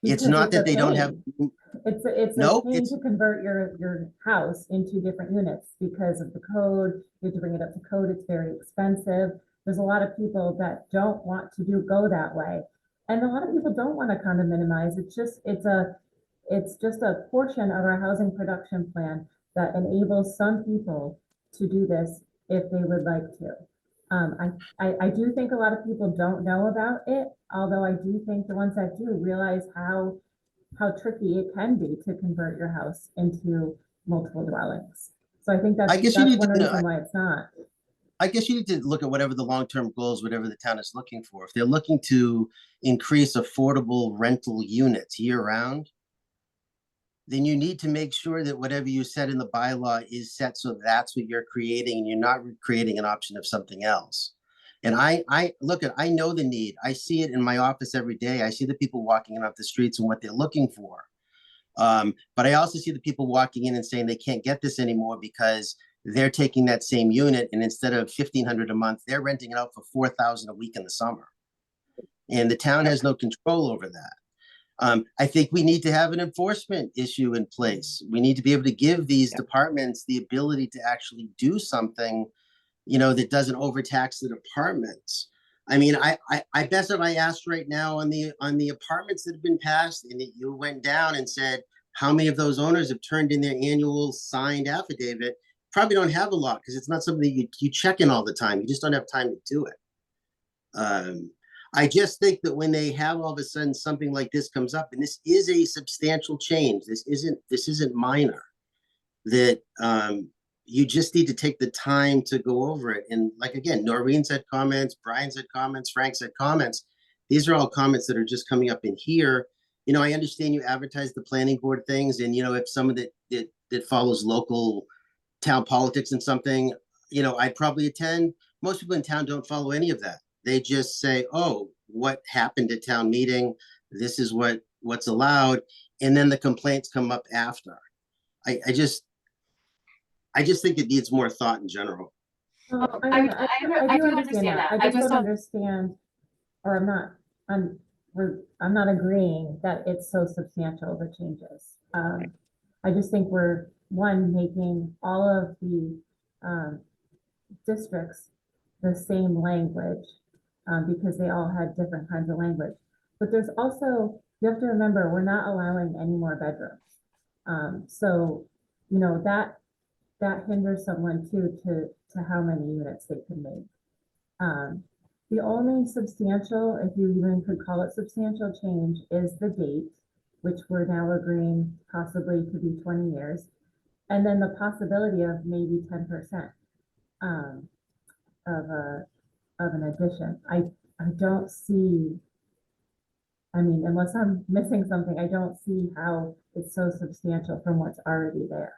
It's because not it's that a they don't have, pain. It's No, a pain it's- to convert your house into different units because of the code. You have to bring it up to code. It's very expensive. There's a lot of people that don't want to go that way. And a lot of people don't want to kind of minimize. It's just a portion of our housing production plan that enables some people to do this if they would like to. I do think a lot of people don't know about it, although I do think the ones that do realize how tricky it can be to convert your house into multiple dwellings. So I think that's I guess you need one to know- reason why it's not. I guess you need to look at whatever the long-term goals, whatever the town is looking for. If they're looking to increase affordable rental units year-round, then you need to make sure that whatever you set in the bylaw is set so that's what you're creating, and you're not creating an option of something else. And I know the need. I see it in my office every day. I see the people walking in off the streets and what they're looking for. But I also see the people walking in and saying they can't get this anymore because they're taking that same unit, and instead of $1,500 a month, they're renting it out for $4,000 a week in the summer. And the town has no control over that. I think we need to have an enforcement issue in place. We need to be able to give these departments the ability to actually do something, you know, that doesn't overtax the departments. I mean, I bet if I asked right now on the apartments that have been passed, and that you went down and said, how many of those owners have turned in their annual signed affidavit? Probably don't have a lot, because it's not something you check in all the time. You just don't have time to do it. I just think that when they have all of a sudden something like this comes up, and this is a substantial change, this isn't minor, that you just need to take the time to go over it. And like, again, Noreen said comments, Brian said comments, Frank said comments. These are all comments that are just coming up in here. You know, I understand you advertise the planning board things, and, you know, if some of that follows local town politics and something, you know, I'd probably attend. Most people in town don't follow any of that. They just say, oh, what happened at town meeting? This is what's allowed. And then the complaints come up after. I just think it needs more thought in general. Well, I do understand that. I just don't understand, or I'm not agreeing that it's so substantial, the changes. I just think we're making all of the districts the same language, because they all had different kinds of language. But there's also, you have to remember, we're not allowing any more bedrooms. So, you know, that hinders someone too, to how many units they can make. The only substantial, if you even could call it substantial change, is the date, which we're now agreeing possibly to be 20 years. And then the possibility of maybe 10% of an addition. I don't see, I mean, unless I'm missing something, I don't see how it's so substantial from what's already there.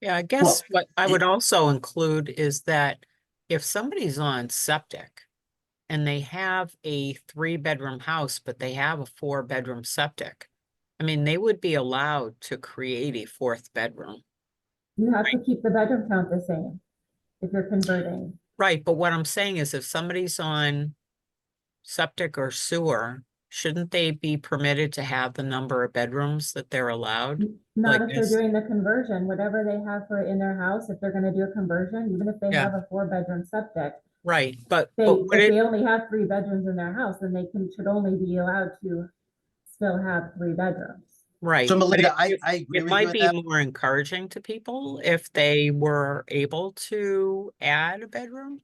Yeah, I guess what I would also include is that if somebody's on septic and they have a 3-bedroom house, but they have a 4-bedroom septic, I mean, they would be allowed to create a 4th bedroom. You have to keep the bedroom count the same. if you're converting. Right, but what I'm saying is if somebody's on septic or sewer, shouldn't they be permitted to have the number of bedrooms that they're allowed? Not Like if they're this. doing the conversion, whatever they have for in their house, if they're gonna do a conversion, even if they Yeah. have a 4-bedroom septic. Right, but They, would if it, they only have 3 bedrooms in their house, then they should only be allowed to still have 3 bedrooms. right. So but Melinda, I it agree with you might on be that. more encouraging to people if they were able to add a bedroom.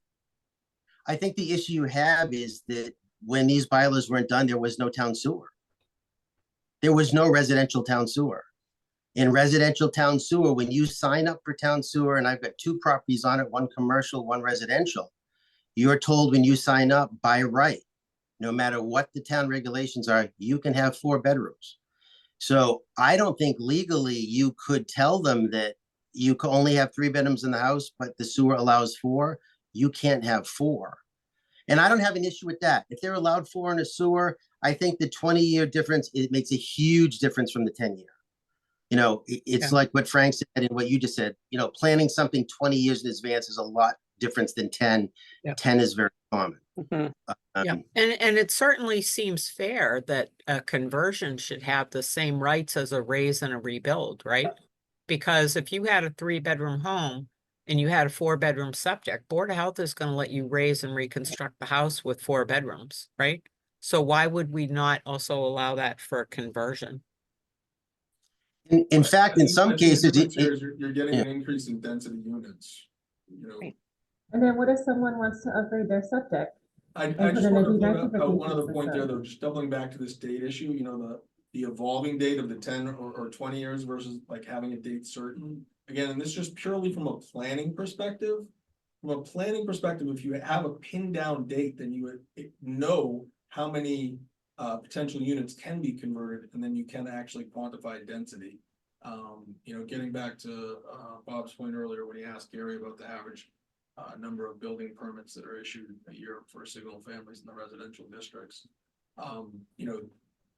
I think the issue you have is that when these bylaws weren't done, there was no town sewer. There was no residential town sewer. In residential town sewer, when you sign up for town sewer, and I've got 2 properties on it, one commercial, one residential, you're told when you sign up by right, no matter what the town regulations are, you can have 4 bedrooms. So I don't think legally you could tell them that you can only have 3 bedrooms in the house, but the sewer allows 4. You can't have 4. And I don't have an issue with that. If they're allowed 4 in a sewer, I think the 20-year difference, it makes a huge difference from the 10-year. You know, it's Yeah. like what Frank said and what you just said, you know, planning something 20 years in advance is a lot different than 10. Yeah. 10 is very common. Mhm. Yeah, Um, and it certainly seems fair that a conversion should have the same rights as a raise and a rebuild, right? Because if you had a 3-bedroom home and you had a 4-bedroom septic, Board of Health is gonna let you raise and reconstruct the house with 4 bedrooms, right? So why would we not also allow that for a conversion? In fact, in some I think the cases, difference here is you're getting yeah. an increase in density units, you know. Right. And then what if someone wants to upgrade their septic? I put just in a want to point out one denitrification other point there, system. though, just doubling back to this date issue, you know, the evolving date of the 10 or 20 years versus like having a date certain. Again, and this is just purely from a planning perspective. From a planning perspective, if you have a pinned down date, then you would know how many potential units can be converted, and then you can actually quantify density. You know, getting back to Bob's point earlier when he asked Gary about the average number of building permits that are issued a year for single families in the residential districts. You know,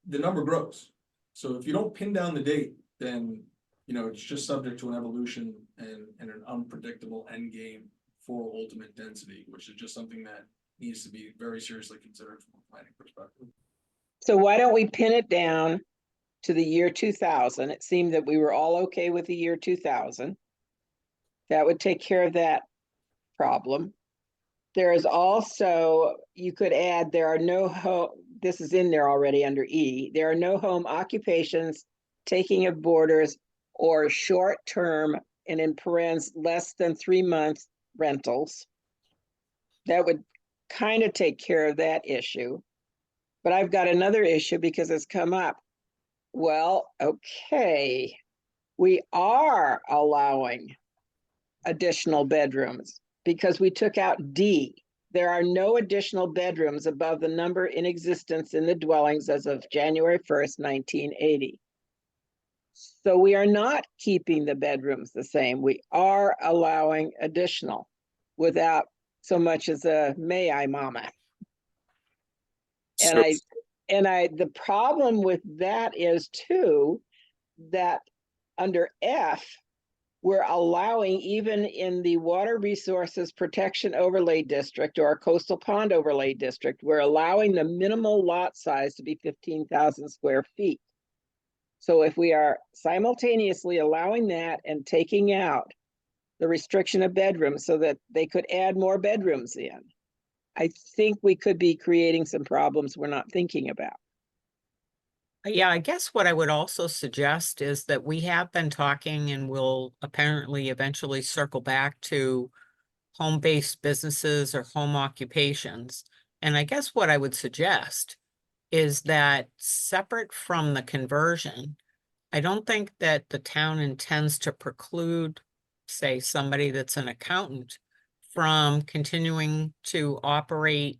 the number grows. So if you don't pin down the date, then, you know, it's just subject to an evolution and an unpredictable end game for ultimate density, which is just something that needs to be very seriously considered from a planning perspective. So why don't we pin it down to the year 2000? It seemed that we were all okay with the year 2000. That would take care of that problem. There is also, you could add, there are no home, this is in there already under E, there are no home occupations, taking of boarders, or short-term, and in parentheses, less than 3-month rentals. That would kind of take care of that issue. But I've got another issue because it's come up. Well, okay, we are allowing additional bedrooms because we took out D. There are no additional bedrooms above the number in existence in the dwellings as of January 1st, 1980. So we are not keeping the bedrooms the same. We are allowing additional without so much as a may I, mama. So, The problem with that is too, that under F, we're allowing, even in the Water Resources Protection Overlay District or Coastal Pond Overlay District, we're allowing the minimal lot size to be 15,000 square feet. So if we are simultaneously allowing that and taking out the restriction of bedrooms so that they could add more bedrooms in, I think we could be creating some problems we're not thinking about. Yeah, I guess what I would also suggest is that we have been talking and will apparently eventually circle back to home-based businesses or home occupations. And I guess what I would suggest is that separate from the conversion, I don't think that the town intends to preclude, say, somebody that's an accountant from continuing to operate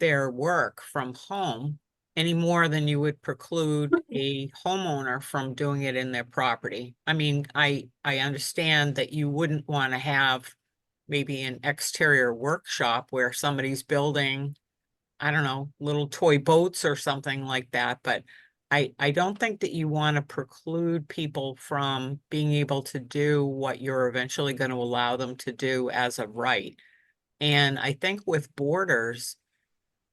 their work from home any more than you would preclude a homeowner from doing it in their property. I mean, I understand that you wouldn't want to have maybe an exterior workshop where somebody's building, I don't know, little toy boats or something like that, but I don't think that you want to preclude people from being able to do what you're eventually going to allow them to do as a right. And I think with borders,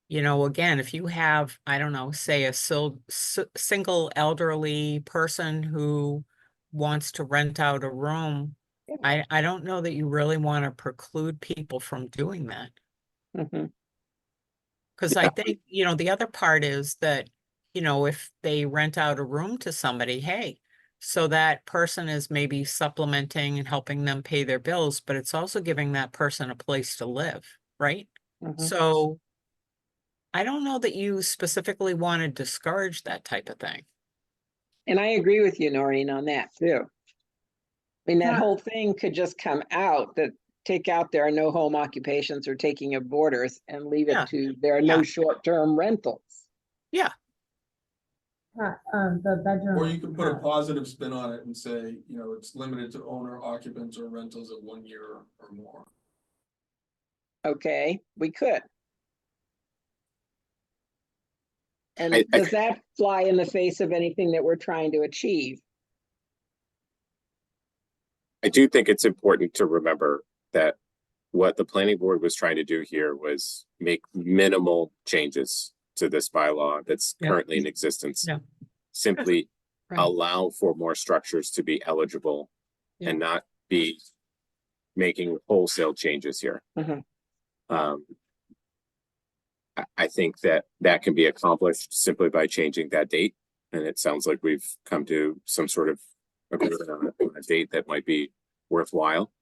you know, again, if you have, I don't know, say a single elderly person who wants to rent out a room, I don't know that you really want to preclude people from doing that. Mhm. Because Yeah. I think, you know, the other part is that, you know, if they rent out a room to somebody, hey, so that person is maybe supplementing and helping them pay their bills, but it's also giving that person a place to live, right? Mhm. So I don't know that you specifically want to discourage that type of thing. And I agree with you, Noreen, on that too. I mean, that Yeah. whole thing could just come out that take out there are no home occupations or taking of boarders and leave Yeah. it to there are no Yeah. short-term rentals. Yeah. Yeah, the bedroom. Or you could put a positive spin on it and say, you know, it's limited to owner occupants or rentals of 1 year or more. Okay, we could. And I- does that fly in the face of anything that we're trying to achieve? I do think it's important to remember that what the planning board was trying to do here was make minimal changes to this bylaw that's Yeah. currently in existence. Yeah. Simply Right. allow for more structures to be eligible Yeah. and not be making wholesale changes here. Mhm. I think that that can be accomplished simply by changing that date. And it sounds like we've come to some sort of agreement on a date that might be worthwhile.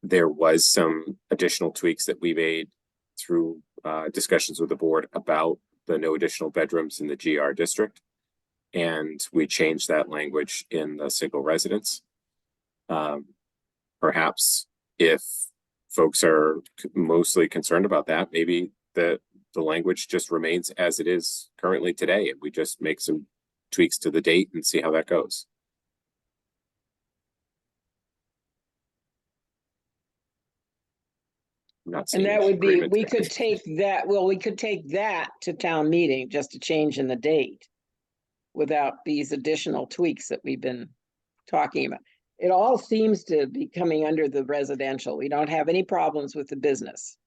There was some additional tweaks that we made through discussions with the board about the no additional bedrooms in the GR district. And we changed that language in the single residence. Perhaps if folks are mostly concerned about that, maybe the language just remains as it is currently today, and we just make some tweaks to the date and see how that goes. I'm not And seeing that would be, agreement we there. could take that, well, we could take that to town meeting, just a change in the date. Without these additional tweaks that we've been talking about. It all seems to be coming under the residential. We don't have any problems with the business.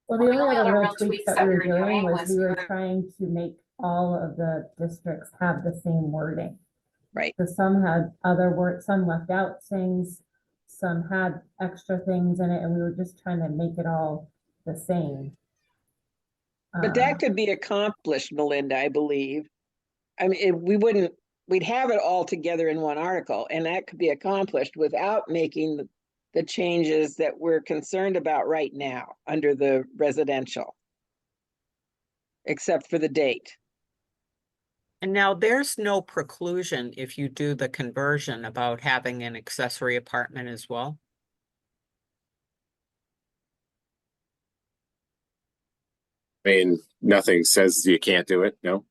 Well, the only other real tweaks that we were doing was we were trying to make all of the districts have the same wording. Right. So some had other words, some left out things, some had extra things in it, and we were just trying to make it all the same. But that could be accomplished, Melinda, I believe. I mean, we'd have it all together in one article, and that could be accomplished without making the changes that we're concerned about right now under the residential. Except for the date. And now there's no preclusion if you do the conversion about having an accessory apartment as well. I mean, nothing says you can't do it, no?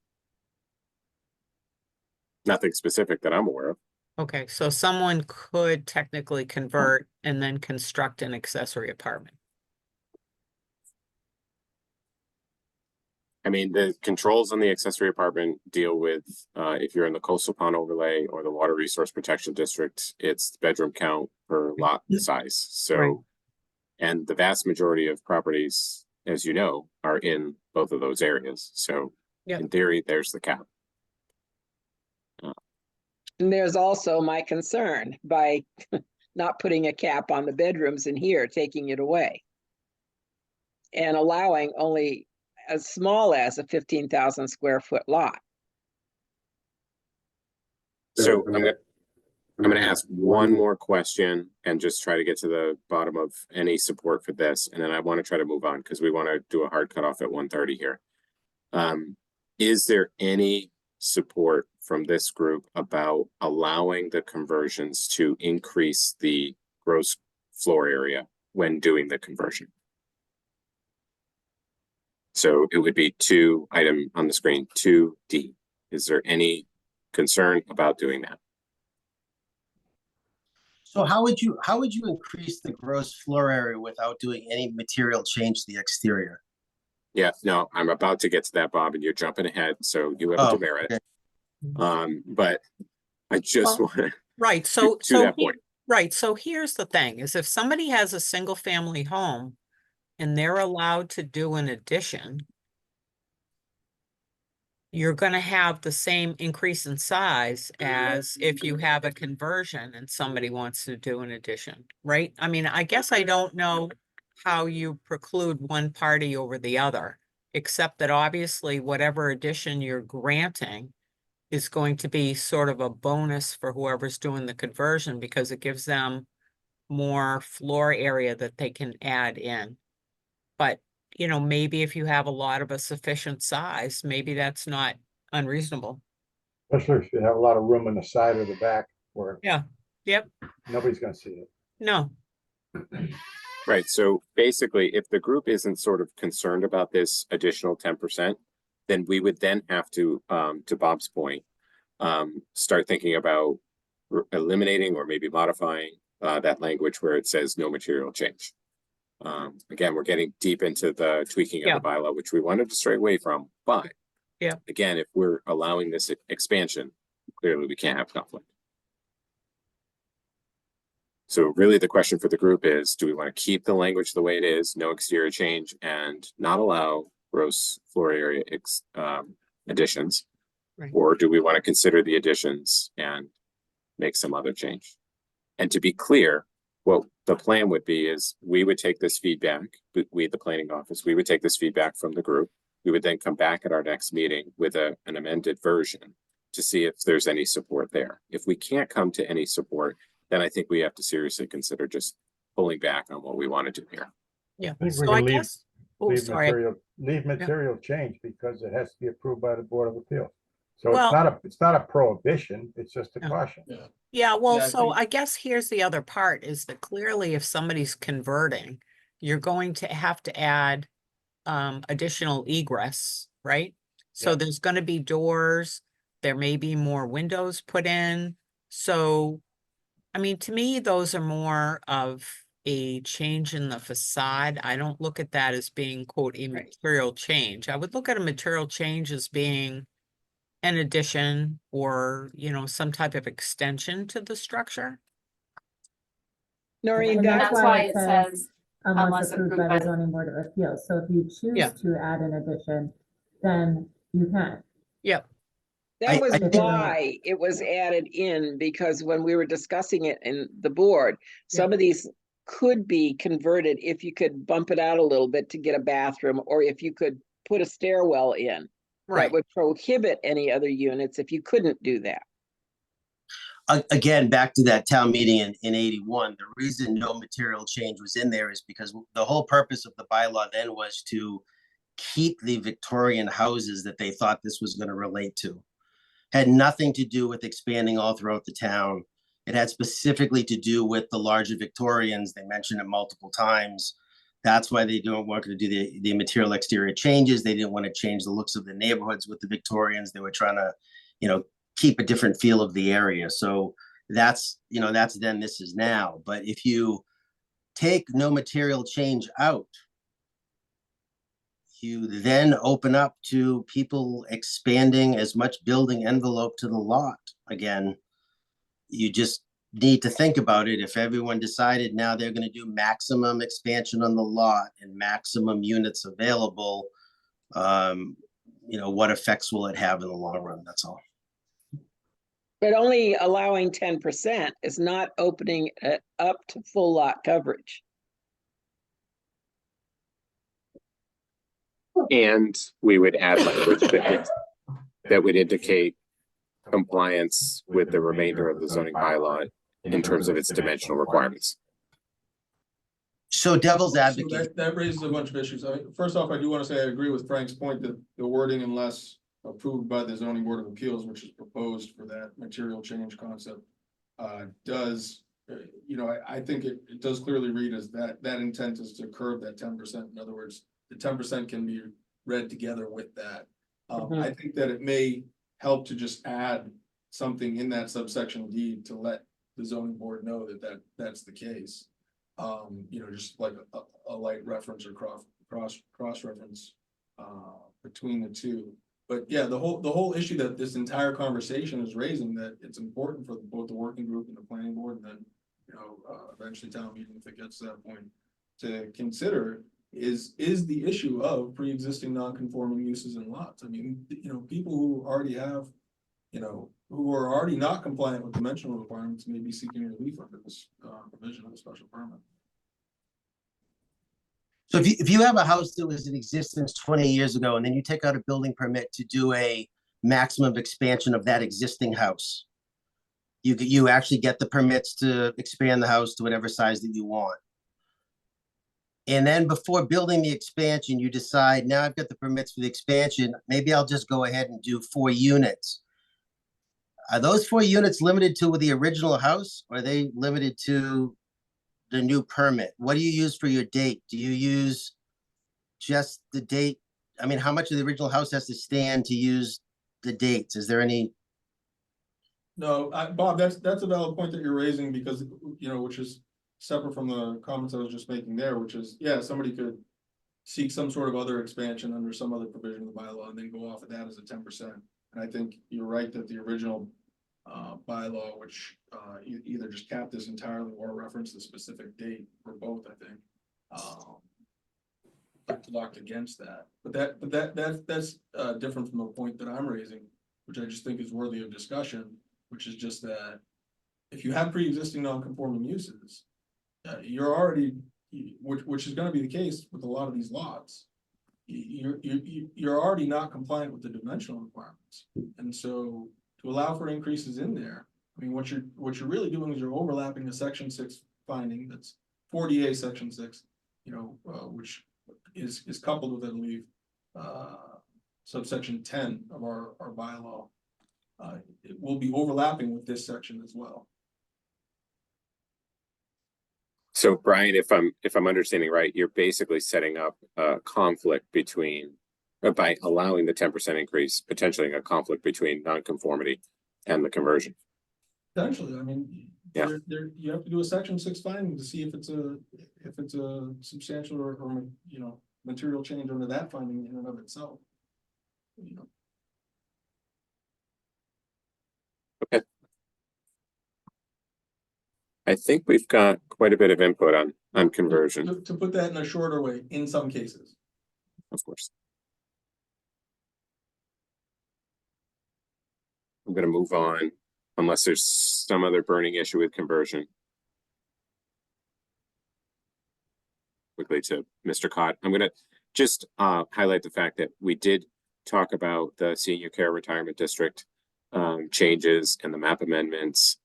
Nothing specific that I'm aware of. Okay, so someone could technically convert and then construct an accessory apartment. I mean, the controls on the accessory apartment deal with, if you're in the coastal pond overlay or the water resource protection district, it's the bedroom count per lot size. So, Right. and the vast majority of properties, as you know, are in both of those areas. So Yep. in theory, there's the cap. And there's also my concern by not putting a cap on the bedrooms in here, taking it away. And allowing only as small as a 15,000 square foot lot. So I'm gonna ask one more question and just try to get to the bottom of any support for this, and then I want to try to move on because we want to do a hard cutoff at 1:30 here. Is there any support from this group about allowing the conversions to increase the gross floor area when doing the conversion? So it would be item on the screen 2D. Is there any concern about doing that? So how would you increase the gross floor area without doing any material change to the exterior? Yeah, no, I'm about to get to that, Bob, and you're jumping ahead, so you have a Oh, demerit. okay. But I just Well, want Right, to so that point. right, so here's the thing, is if somebody has a single family home and they're allowed to do an addition, you're gonna have the same increase in size as if you have a conversion and somebody wants to do an addition, right? I mean, I guess I don't know how you preclude one party over the other, except that obviously whatever addition you're granting is going to be sort of a bonus for whoever's doing the conversion because it gives them more floor area that they can add in. But, you know, maybe if you have a lot of a sufficient size, maybe that's not unreasonable. Especially if you have a lot of room in the side or the back where Yeah, yep, nobody's gonna see it. no, Right, so basically, if the group isn't sort of concerned about this additional 10%, then we would then have to Bob's point, start thinking about eliminating or maybe modifying that language where it says no material change. Again, we're getting deep into the tweaking Yeah. of the bylaw, which we wanted to stray away from, but Yeah. again, if we're allowing this expansion, clearly we can't have conflict. So really the question for the group is, do we want to keep the language the way it is, no exterior change, and not allow gross floor area additions? Right. Or do we want to consider the additions and make some other change? And to be clear, what the plan would be is we would take this feedback, we, the planning office, we would take this feedback from the group. We would then come back at our next meeting with an amended version to see if there's any support there. If we can't come to any support, then I think we have to seriously consider just pulling back on what we want to do here. yeah. I think we So I can leave- guess, oh, Leave sorry, material change because it has to be approved by the Board of Appeals. So Well- it's not a prohibition, it's just a Yeah. caution. Yeah. yeah, well, Yeah, I so think- I guess here's the other part is that clearly if somebody's converting, you're going to have to add additional egress, right? So Yeah. there's gonna be doors, there may be more windows put in. So, I mean, to me, those are more of a change in the facade. I don't look at that as being, quote, a Right. material change. I would look at a material change as being an addition or, you know, some type of extension to the structure. Noreen, And that's that's why it says unless approved by the zoning board of appeals. So if you Yeah. choose to add an addition, then you can. Yep, that was I think- why it was added in, because when we were discussing it in the board, some of these could be converted if you could bump it out a little bit to get a bathroom, or if you could put a stairwell in. That right. would prohibit any other units if you couldn't do that. Again, back to that town meeting in 81, the reason no material change was in there is because the whole purpose of the bylaw then was to keep the Victorian houses that they thought this was going to relate to. Had nothing to do with expanding all throughout the town. It had specifically to do with the larger Victorians. They mentioned it multiple times. That's why they don't want to do the material exterior changes. They didn't want to change the looks of the neighborhoods with the Victorians. They were trying to, you know, keep a different feel of the area. So that's, you know, that's then, this is now. But if you take no material change out, you then open up to people expanding as much building envelope to the lot. Again, you just need to think about it. If everyone decided now they're going to do maximum expansion on the lot and maximum units available, you know, what effects will it have in the long run? That's all. But only allowing 10% is not opening it up to full lot coverage. And we would add language that would indicate compliance with the remainder of the zoning bylaw in terms of its dimensional requirements. So devil's So advocate, that raises a bunch of issues. First off, I do want to say I agree with Frank's point that the wording unless approved by the zoning board of appeals, which is proposed for that material change concept, does, you know, I think it does clearly read as that intent is to curb that 10%. In other words, the 10% can be read together with that. I think that it may help to just add something in that subsection D to let the zoning board know that that's the case. You know, just like a light reference or cross reference between the two. But yeah, the whole issue that this entire conversation is raising, that it's important for both the working group and the planning board, and then, you know, eventually town meeting, if it gets to that point, to consider is the issue of pre-existing non-conforming uses in lots. I mean, you know, people who already have, you know, who are already not compliant with dimensional requirements may be seeking relief under this provision of the special permit. So if you have a house that was in existence 20 years ago, and then you take out a building permit to do a maximum expansion of that existing house, you actually get the permits to expand the house to whatever size that you want. And then before building the expansion, you decide, now I've got the permits for the expansion, maybe I'll just go ahead and do 4 units. Are those 4 units limited to the original house, or are they limited to the new permit? What do you use for your date? Do you use just the date? I mean, how much of the original house has to stand to use the dates? Is there any? No, Bob, that's a valid point that you're raising, because, you know, which is separate from the comments I was just making there, which is, yeah, somebody could seek some sort of other expansion under some other provision of the bylaw and then go off of that as a 10%. And I think you're right that the original bylaw, which either just capped this entirely or referenced the specific date, or both, I think, locked against that. But that's different from the point that I'm raising, which I just think is worthy of discussion, which is just that if you have pre-existing non-conforming uses, you're already, which is going to be the case with a lot of these lots, you're already not compliant with the dimensional requirements, and so to allow for increases in there, I mean, what you're really doing is you're overlapping a section 6 finding that's 40A section 6, you know, which is coupled with, I believe, subsection 10 of our bylaw. It will be overlapping with this section as well. So Brian, if I'm understanding right, you're basically setting up a conflict between, by allowing the 10% increase, potentially a conflict between nonconformity and the conversion. Potentially, I mean, Yeah. You have to do a section 6 finding to see if it's a substantial or you know, material change under that finding in and of itself. You know. Okay. I think we've got quite a bit of input on conversion. To put that in a shorter way, in some cases. Of course. I'm going to move on unless there's some other burning issue with conversion. Quickly to Mr. Cott. I'm going to just highlight the fact that we did talk about the senior care retirement district changes and the map amendments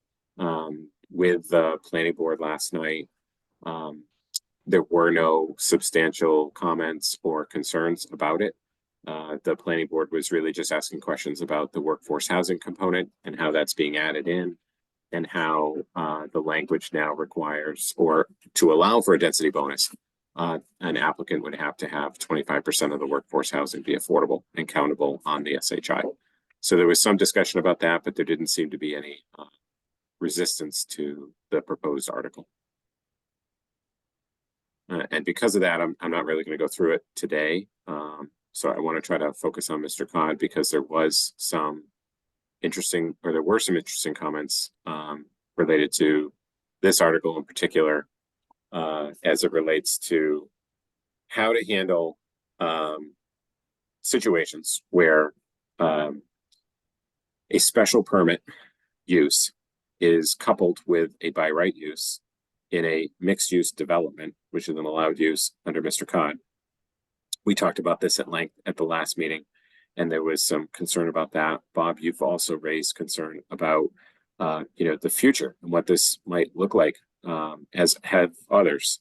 with the planning board last night. There were no substantial comments or concerns about it. The planning board was really just asking questions about the workforce housing component and how that's being added in, and how the language now requires, or to allow for a density bonus, an applicant would have to have 25% of the workforce housing be affordable and countable on the SHI. So there was some discussion about that, but there didn't seem to be any resistance to the proposed article. And because of that, I'm not really going to go through it today. So I want to try to focus on Mr. Codd, because there was some interesting, or there were some interesting comments related to this article in particular, as it relates to how to handle situations where a special permit use is coupled with a by right use in a mixed use development, which is an allowed use under Mr. Codd. We talked about this at length at the last meeting, and there was some concern about that. Bob, you've also raised concern about the future and what this might look like, as have others,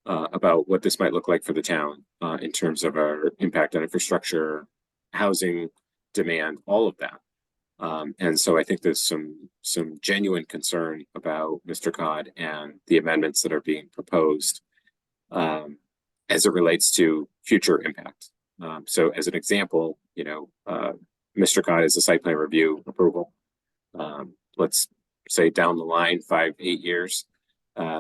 about what this might look like for the town in terms of our impact on infrastructure, housing demand, all of that. And so I think there's some genuine concern about Mr. Codd and the amendments that are being proposed as it relates to future impact. So as an example, Mr. Codd is a site plan review approval. Let's say down the line, 5-8 years,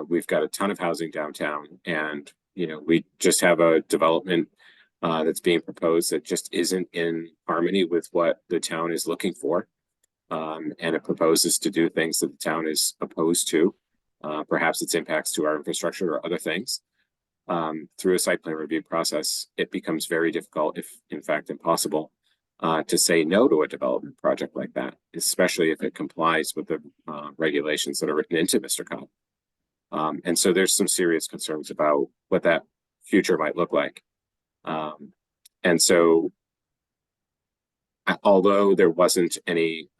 we've got a ton of housing downtown, and we just have a development that's being proposed that just isn't in harmony with what the town is looking for. And it proposes to do things that the town is opposed to. Perhaps its impacts to our infrastructure or other things. Through a site plan review process, it becomes very difficult, if in fact impossible, to say no to a development project like that, especially if it complies with the regulations that are written into Mr. Cobb. And so there's some serious concerns about what that future might look like. And so, although there wasn't any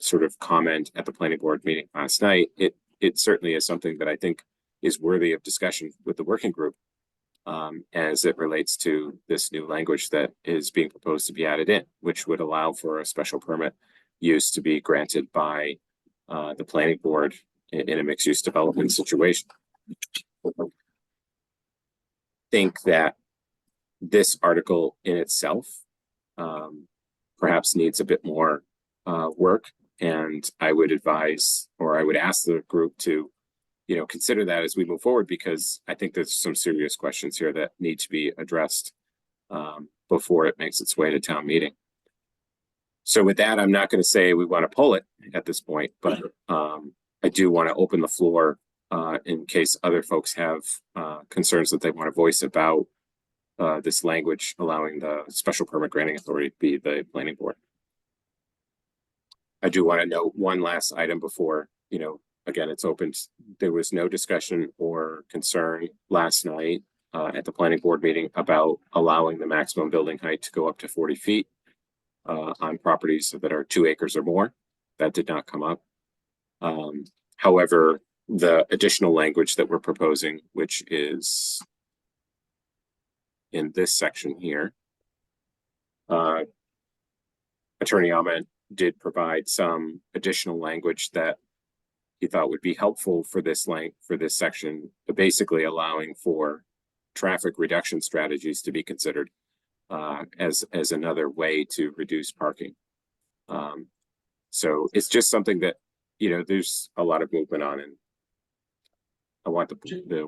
sort of comment at the planning board meeting last night, it certainly is something that I think is worthy of discussion with the working group as it relates to this new language that is being proposed to be added in, which would allow for a special permit use to be granted by the planning board in a mixed use development situation. I think that this article in itself perhaps needs a bit more work, and I would advise, or I would ask the group to, consider that as we move forward, because I think there's some serious questions here that need to be addressed before it makes its way to town meeting. So with that, I'm not going to say we want to pull it at this point, but I do want to open the floor in case other folks have concerns that they want to voice about this language allowing the special permit granting authority to be the planning board. I do want to note one last item before, again, it's open. There was no discussion or concern last night at the planning board meeting about allowing the maximum building height to go up to 40 feet on properties that are 2 acres or more. That did not come up. However, the additional language that we're proposing, which is in this section here, Attorney Ahmed did provide some additional language that he thought would be helpful for this section, but basically allowing for traffic reduction strategies to be considered as another way to reduce parking. So it's just something that, there's a lot of movement on, and I want the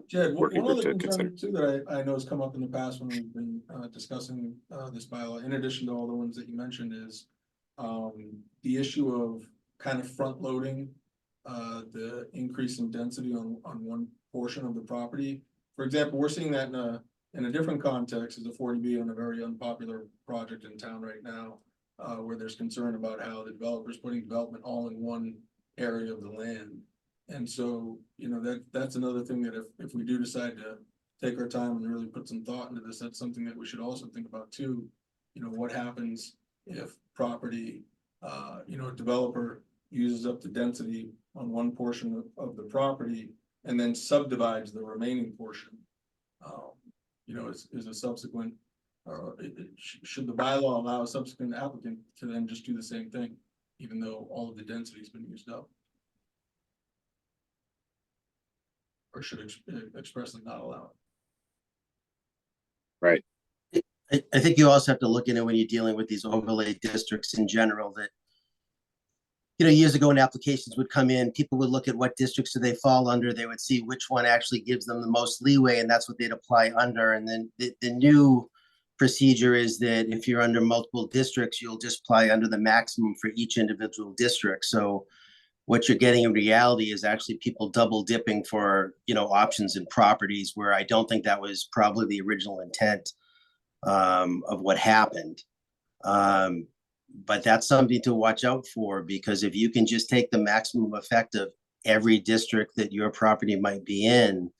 Jed, working one group other to consider. concern too that I know has come up in the past when we've been discussing this bylaw, in addition to all the ones that you mentioned, is the issue of kind of front loading the increase in density on one portion of the property. For example, we're seeing that in a different context as a 40B on a very unpopular project in town right now, where there's concern about how the developer's putting development all in one area of the land. And so, that's another thing that if we do decide to take our time and really put some thought into this, that's something that we should also think about too. What happens if property, a developer uses up the density on one portion of the property and then subdivides the remaining portion? Is a subsequent, should the bylaw allow a subsequent applicant to then just do the same thing, even though all of the density has been used up? Or should it expressly not allow it? Right. I think you also have to look at it when you're dealing with these overlay districts in general, that, years ago when applications would come in, people would look at what districts do they fall under. They would see which one actually gives them the most leeway, and that's what they'd apply under. And then the new procedure is that if you're under multiple districts, you'll just apply under the maximum for each individual district. So what you're getting in reality is actually people double dipping for, options and properties, where I don't think that was probably the original intent of what happened. But that's something to watch out for, because if you can just take the maximum effect of every district that your property might be in,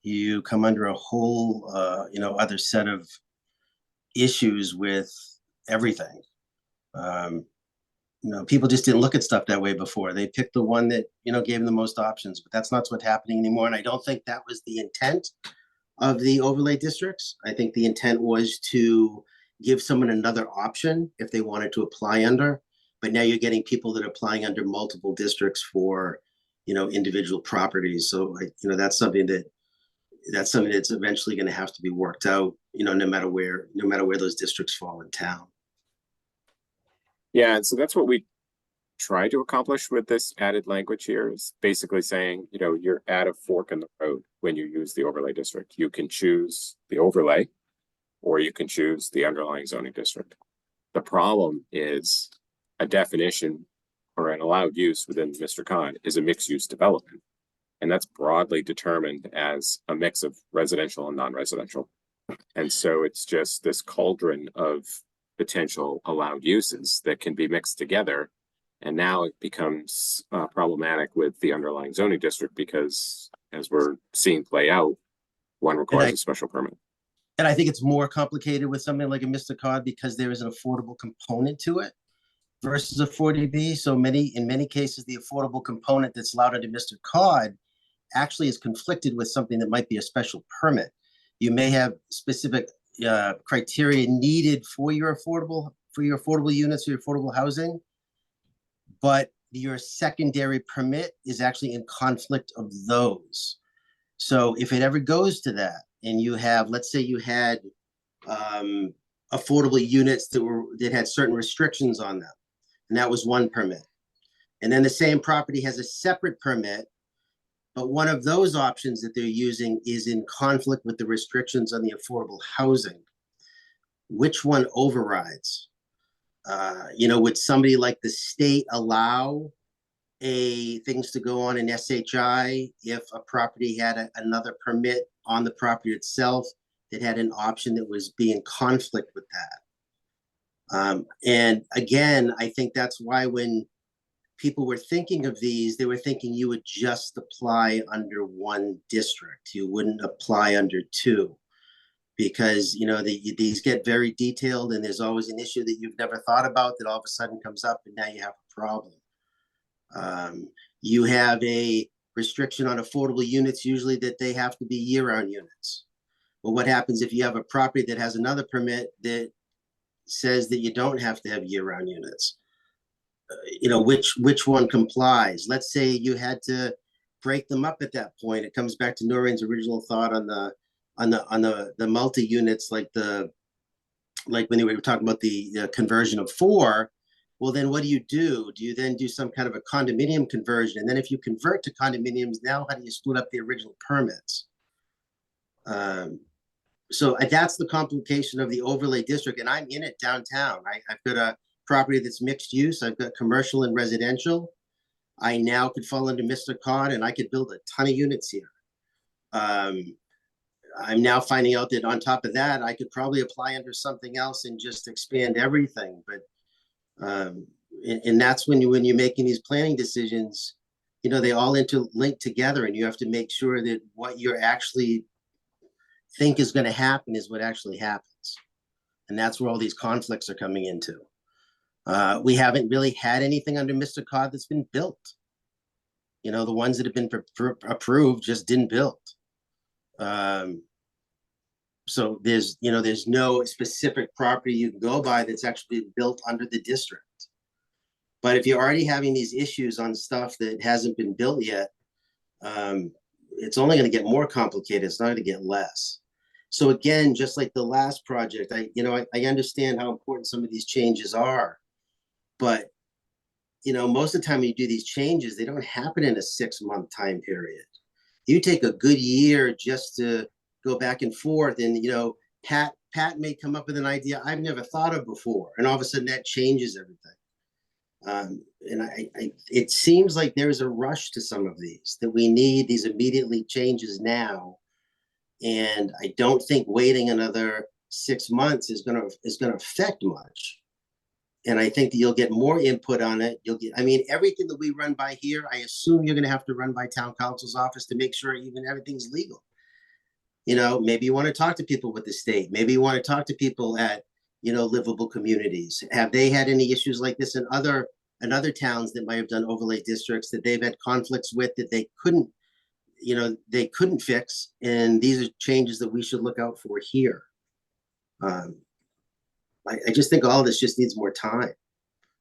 you come under a whole, other set of issues with everything. People just didn't look at stuff that way before. They picked the one that, gave them the most options, but that's not what's happening anymore. And I don't think that was the intent of the overlay districts. I think the intent was to give someone another option if they wanted to apply under, but now you're getting people that are applying under multiple districts for, individual properties. So, that's something that's eventually going to have to be worked out, no matter where those districts fall in town. Yeah, and so that's what we try to accomplish with this added language here, is basically saying, you're at a fork in the road when you use the overlay district. You can choose the overlay, or you can choose the underlying zoning district. The problem is a definition or an allowed use within Mr. Khan is a mixed use development. And that's broadly determined as a mix of residential and non-residential. And so it's just this cauldron of potential allowed uses that can be mixed together. And now it becomes problematic with the underlying zoning district because, as we're seeing play out, one requires a special permit. And I think it's more complicated with something like a Mr. Cod because there is an affordable component to it versus a 40B. So in many cases, the affordable component that's allowed under Mr. Cod actually is conflicted with something that might be a special permit. You may have specific criteria needed for your affordable units or your affordable housing, but your secondary permit is actually in conflict of those. So if it ever goes to that, and you have, let's say you had affordable units that had certain restrictions on them, and that was one permit. And then the same property has a separate permit, but one of those options that they're using is in conflict with the restrictions on the affordable housing. Which one overrides? Would somebody like the state allow things to go on in SHI if a property had another permit on the property itself that had an option that was being conflict with that? And again, I think that's why when people were thinking of these, they were thinking you would just apply under one district. You wouldn't apply under two. Because these get very detailed and there's always an issue that you've never thought about that all of a sudden comes up and now you have a problem. You have a restriction on affordable units, usually that they have to be year-round units. Well, what happens if you have a property that has another permit that says that you don't have to have year-round units? Which one complies? Let's say you had to break them up at that point. It comes back to Noreen's original thought on the multi-units, like when they were talking about the conversion of 4. Well, then what do? Do you then do some kind of a condominium conversion? And then if you convert to condominiums, now how do you split up the original permits? So that's the complication of the overlay district. And I'm in it downtown. I've got a property that's mixed use. I've got commercial and residential. I now could fall under Mr. Cod and I could build a ton of units here. I'm now finding out that on top of that, I could probably apply under something else and just expand everything. But and that's when you're making these planning decisions, they all interlink together, and you have to make sure that what you actually think is going to happen is what actually happens. And that's where all these conflicts are coming into. We haven't really had anything under Mr. Cod that's been built. The ones that have been approved just didn't build. So there's no specific property you can go by that's actually been built under the district. But if you're already having these issues on stuff that hasn't been built yet, it's only going to get more complicated. It's not going to get less. So again, just like the last project, I understand how important some of these changes are, but most of the time when you do these changes, they don't happen in a 6-month time period. You take a good year just to go back and forth, and Pat may come up with an idea I've never thought of before, and all of a sudden that changes everything. And it seems like there's a rush to some of these, that we need these immediately changes now, and I don't think waiting another 6 months is going to affect much. And I think that you'll get more input on it. Everything that we run by here, I assume you're going to have to run by town council's office to make sure even everything's legal. Maybe you want to talk to people with the state. Maybe you want to talk to people at, livable communities. Have they had any issues like this in other towns that might have done overlay districts that they've had conflicts with that they couldn't fix? And these are changes that we should look out for here. I just think all of this just needs more time.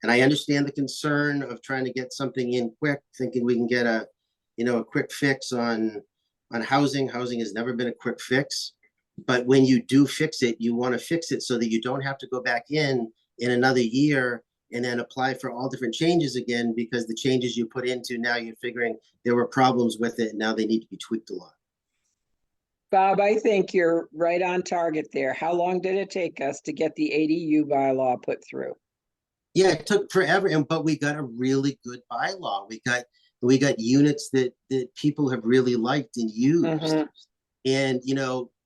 And I understand the concern of trying to get something in quick, thinking we can get a quick fix on housing. Housing has never been a quick fix. But when you do fix it, you want to fix it so that you don't have to go back in another year and then apply for all different changes again, because the changes you put into, now you're figuring there were problems with it. And now they need to be tweaked a lot. Bob, I think you're right on target there. How long did it take us to get the ADU bylaw put through? Yeah, it took forever, but we got a really good bylaw. We got units that people have really liked and used. Mhm. And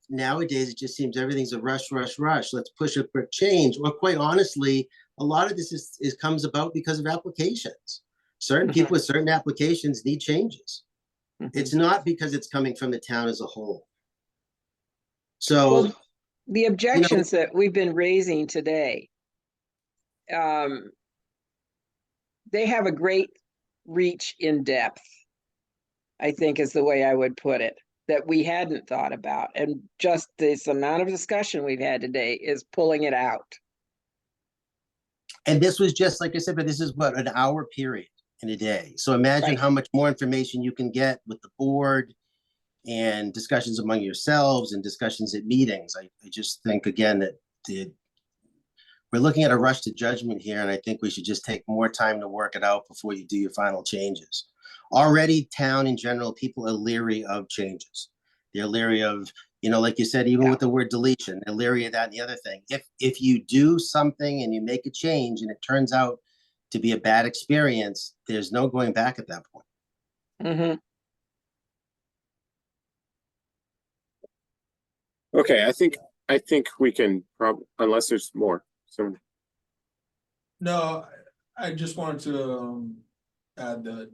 nowadays it just seems everything's a rush. Let's push it for change. Or quite honestly, a lot of this is comes about because of applications. Certain people with certain applications need changes. It's not because it's coming from the town as a whole. So, Well, the objections that we've been raising today, they have a great reach in depth, I think is the way I would put it, that we hadn't thought about. And just this amount of discussion we've had today is pulling it out. and this was just, like I said, but this is what, an hour period in a day. So imagine Right. how much more information you can get with the board and discussions among yourselves and discussions at meetings. I just think, again, that we're looking at a rush to judgment here, and I think we should just take more time to work it out before you do your final changes. Already, town in general, people are leery of changes. They're leery of, like you said, even with the word deletion, they're leery of that and the other thing. If you do something and you make a change and it turns out to be a bad experience, there's no going back at that point. Mm-hmm. Okay, I think we can probably, unless there's more. So No, I just wanted to add that,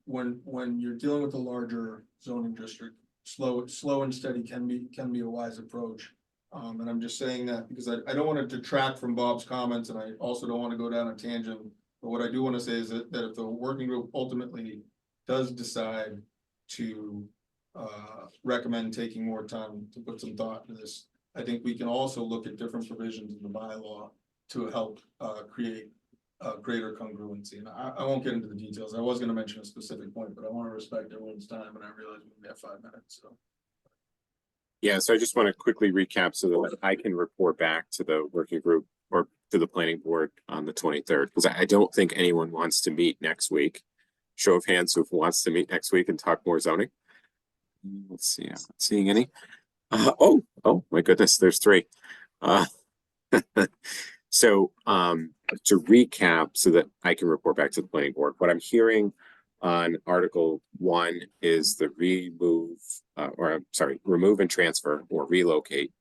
when you're dealing with a larger zoning district, slow and steady can be a wise approach. And I'm just saying that because I don't want to detract from Bob's comments, and I also don't want to go down a tangent. But what I do want to say is that if the working group ultimately does decide to recommend taking more time to put some thought into this, I think we can also look at different provisions in the bylaw to help create greater congruency. And I won't get into the details. I was going to mention a specific point, but I want to respect everyone's time, and I realize we only have 5 minutes. So yeah, so I just want to quickly recap so that I can report back to the working group or to the planning board on the 23rd, because I don't think anyone wants to meet next week. Show of hands who wants to meet next week and talk more zoning. Let's see, I'm not seeing any. Oh my goodness, there's 3. So to recap so that I can report back to the planning board, what I'm hearing on Article 1 is the remove and transfer or relocate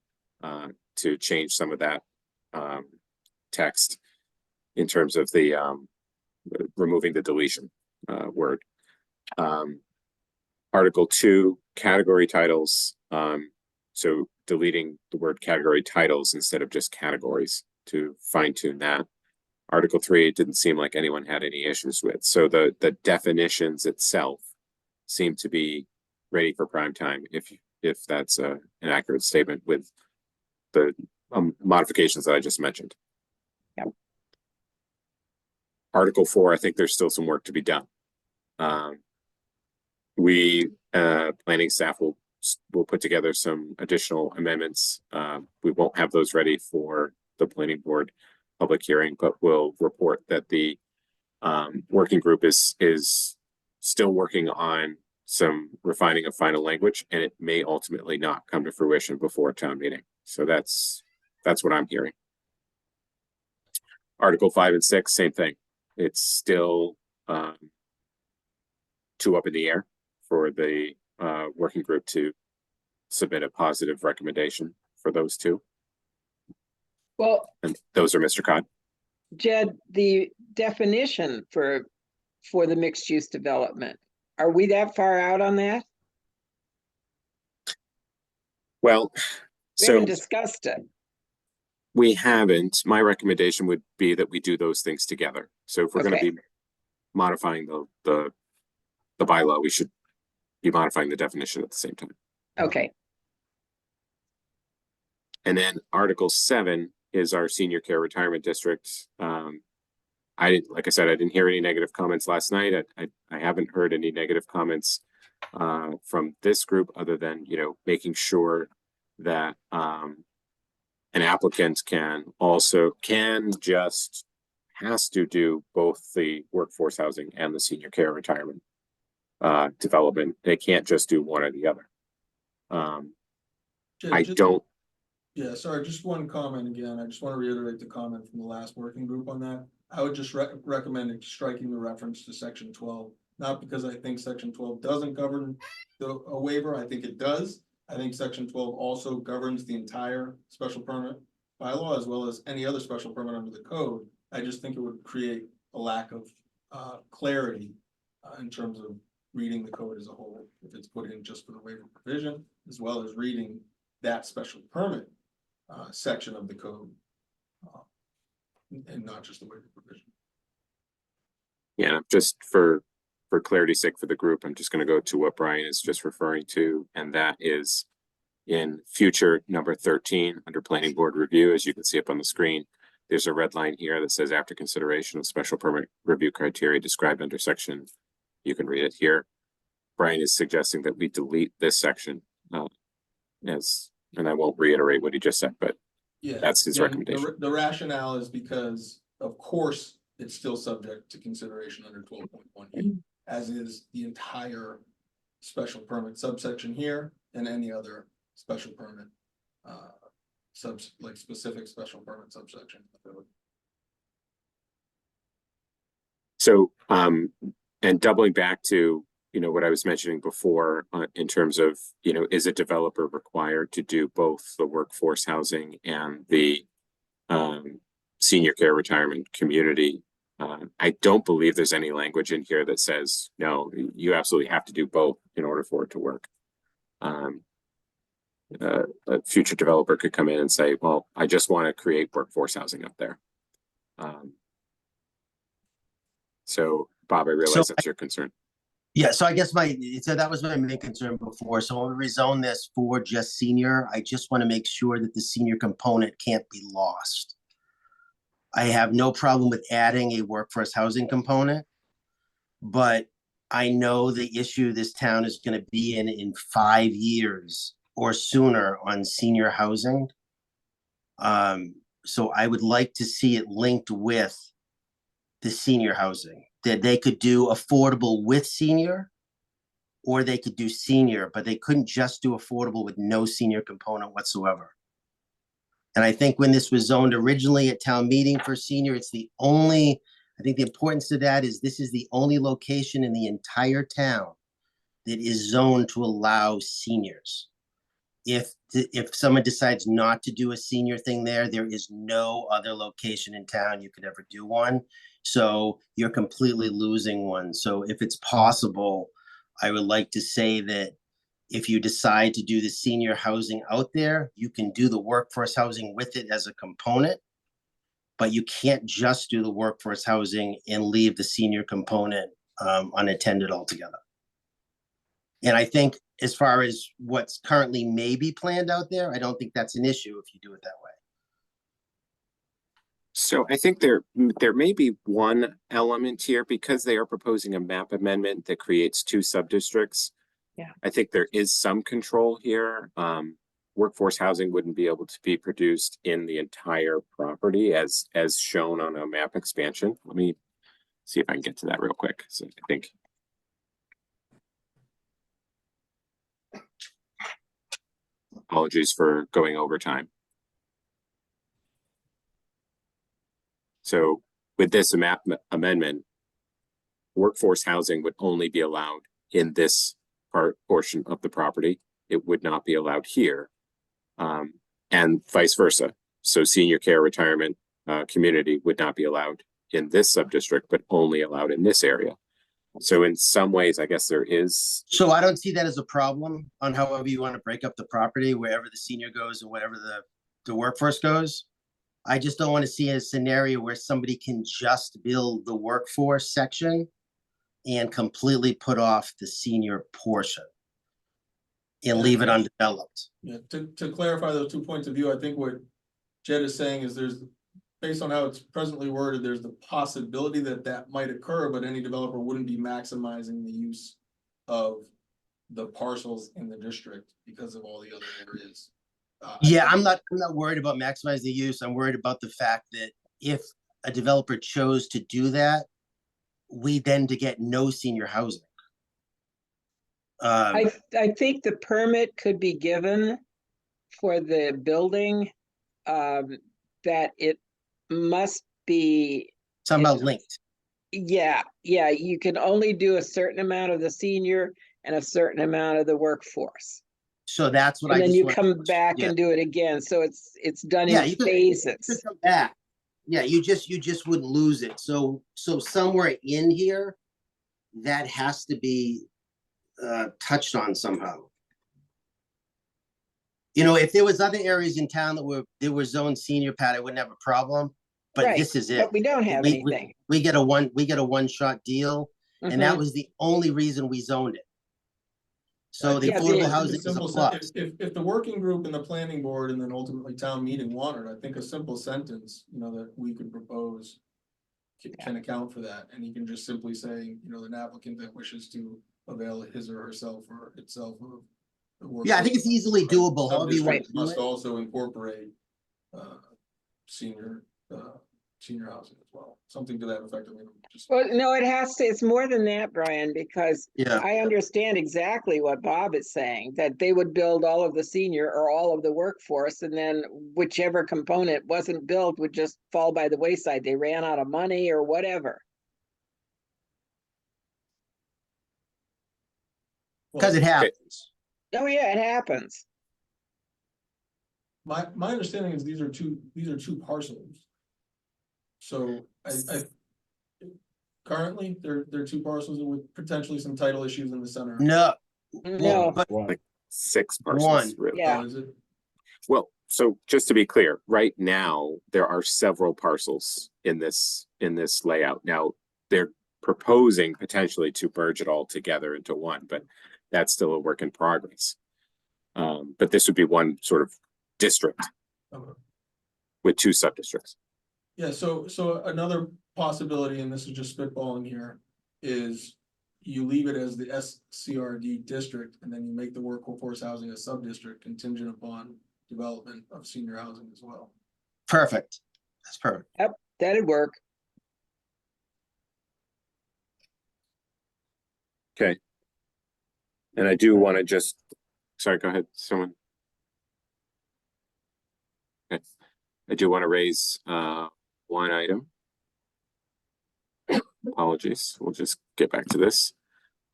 to change some of that text in terms of the removing the deletion word. Article 2, category titles. So deleting the word category titles instead of just categories to fine tune that. Article 3, it didn't seem like anyone had any issues with. So the definitions itself seem to be ready for prime time, if that's an accurate statement with the modifications that I just mentioned. Yep. Article 4, I think there's still some work to be done. Planning staff will put together some additional amendments. We won't have those ready for the planning board public hearing, but we'll report that the working group is still working on some refining of final language, and it may ultimately not come to fruition before town meeting. So that's what I'm hearing. Article 5 and 6, same thing. It's still 2 up in the air for the working group to submit a positive recommendation for those 2. Well, And those are Mr. Cod. Jed, the definition for the mixed use development, are we that far out on that? Well, We so haven't discussed it. we haven't. My recommendation would be that we do those things together. So if we're going to be modifying the bylaw, we should be modifying the definition at the same time. Okay. And then Article 7 is our senior care retirement district. Like I said, I didn't hear any negative comments last night. I haven't heard any negative comments from this group, other than, making sure that an applicant has to do both the workforce housing and the senior care retirement development. They can't just do one or the other. I don't, Yeah, sorry, just one comment again. I just want to reiterate the comment from the last working group on that. I would just recommend striking the reference to section 12, not because I think section 12 doesn't govern a waiver. I think it does. I think section 12 also governs the entire special permit bylaw as well as any other special permit under the code. I just think it would create a lack of clarity in terms of reading the code as a whole, if it's put in just for the waiver provision, as well as reading that special permit section of the code, and not just the waiver provision. yeah, just for clarity's sake for the group, I'm just gonna go to what Brian is just referring to, and that is in future number 13 under planning board review. As you can see up on the screen, there's a red line here that says after consideration of special permit review criteria described under section, you can read it here. Brian is suggesting that we delete this section and I won't reiterate what he just said, but Yeah, that's his and recommendation. The rationale is because, of course, it's still subject to consideration under 12.1, as is the entire special permit subsection here and any other special permit, like specific special permit subsection. So, and doubling back to, what I was mentioning before, in terms of, is a developer required to do both the workforce housing and the senior care retirement community? I don't believe there's any language in here that says, no, you absolutely have to do both in order for it to work. A future developer could come in and say, well, I just want to create workforce housing up there. So Bob, I realize that's your concern. Yeah, so I guess so that was my main concern before. So when we rezone this for just senior, I just want to make sure that the senior component can't be lost. I have no problem with adding a workforce housing component, but I know the issue this town is going to be in 5 years or sooner on senior housing. So I would like to see it linked with the senior housing, that they could do affordable with senior, or they could do senior, but they couldn't just do affordable with no senior component whatsoever. And I think when this was zoned originally at town meeting for senior, it's the only, I think the importance of that is this is the only location in the entire town that is zoned to allow seniors. If someone decides not to do a senior thing there is no other location in town you could ever do one. So you're completely losing one. So if it's possible, I would like to say that if you decide to do the senior housing out there, you can do the workforce housing with it as a component, but you can't just do the workforce housing and leave the senior component unattended altogether. And I think as far as what's currently maybe planned out there, I don't think that's an issue if you do it that way. So I think there may be one element here, because they are proposing a map amendment that creates 2 sub-districts. Yeah. I think there is some control here. Workforce housing wouldn't be able to be produced in the entire property as shown on a map expansion. Let me see if I can get to that real quick. So I think. Apologies for going over time. So with this map amendment, workforce housing would only be allowed in this portion of the property. It would not be allowed here, and vice versa. So senior care retirement community would not be allowed in this sub-district, but only allowed in this area. So in some ways, I guess there is. So I don't see that as a problem on however you want to break up the property, wherever the senior goes and wherever the workforce goes. I just don't want to see a scenario where somebody can just build the workforce section and completely put off the senior portion and leave it undeveloped. Yeah, to clarify those 2 points of view, I think what Jed is saying is based on how it's presently worded, there's the possibility that might occur, but any developer wouldn't be maximizing the use of the parcels in the district because of all the other areas. Yeah, I'm not worried about maximizing the use. I'm worried about the fact that if a developer chose to do that, we then to get no senior housing. I think the permit could be given for the building, that it must be, somehow it's- linked. yeah, you can only do a certain amount of the senior and a certain amount of the workforce. So that's what And I then just you want. come back yeah. and do it again, so it's done Yeah, in you could- phases. To come back. Yeah, you just wouldn't lose it. So somewhere in here, that has to be touched on somehow. You know, if there was other areas in town that were zoned senior, Pat, I wouldn't have a problem. But Right, this is it. but we don't have We- anything. We get a one-shot deal, and that Mhm. was the only reason we zoned it. So the Yeah, affordable the- housing is a Simple plus. if the working group and the planning board and then ultimately town meeting wanted, I think a simple sentence, that we could propose can account for that, and you can just simply say, an applicant that wishes to avail his or herself or itself of the work. Yeah, I think it's easily doable, however you want Subdistrict to do must it. also incorporate, senior housing as well, something to that effect. I mean, just. Well, no, it's more than that, Brian, because Yeah, I understand exactly what Bob is saying, that they would build all of the senior or all of the workforce, and then whichever component wasn't built would just fall by the wayside. They ran out of money or whatever. because it happens. Oh, yeah, it happens. My understanding is these are two parcels. So I currently, they're two parcels with potentially some title issues in the center. No, No, but One. 6 parcels, One. really. Yeah. Oh, is it? Well, so just to be clear, right now, there are several parcels in this layout. Now, they're proposing potentially to merge it all together into one, but that's still a work in progress. But this would be one sort of district Okay. with 2 sub-districts. Yeah, so another possibility, and this is just spitballing here, is you leave it as the SCRD district, and then you make the workforce housing a sub-district contingent upon development of senior housing as well. perfect. That's perfect. that'd work. Okay. And I do want to just, sorry, go ahead, someone. Okay. I do want to raise one item. Apologies, we'll just get back to this.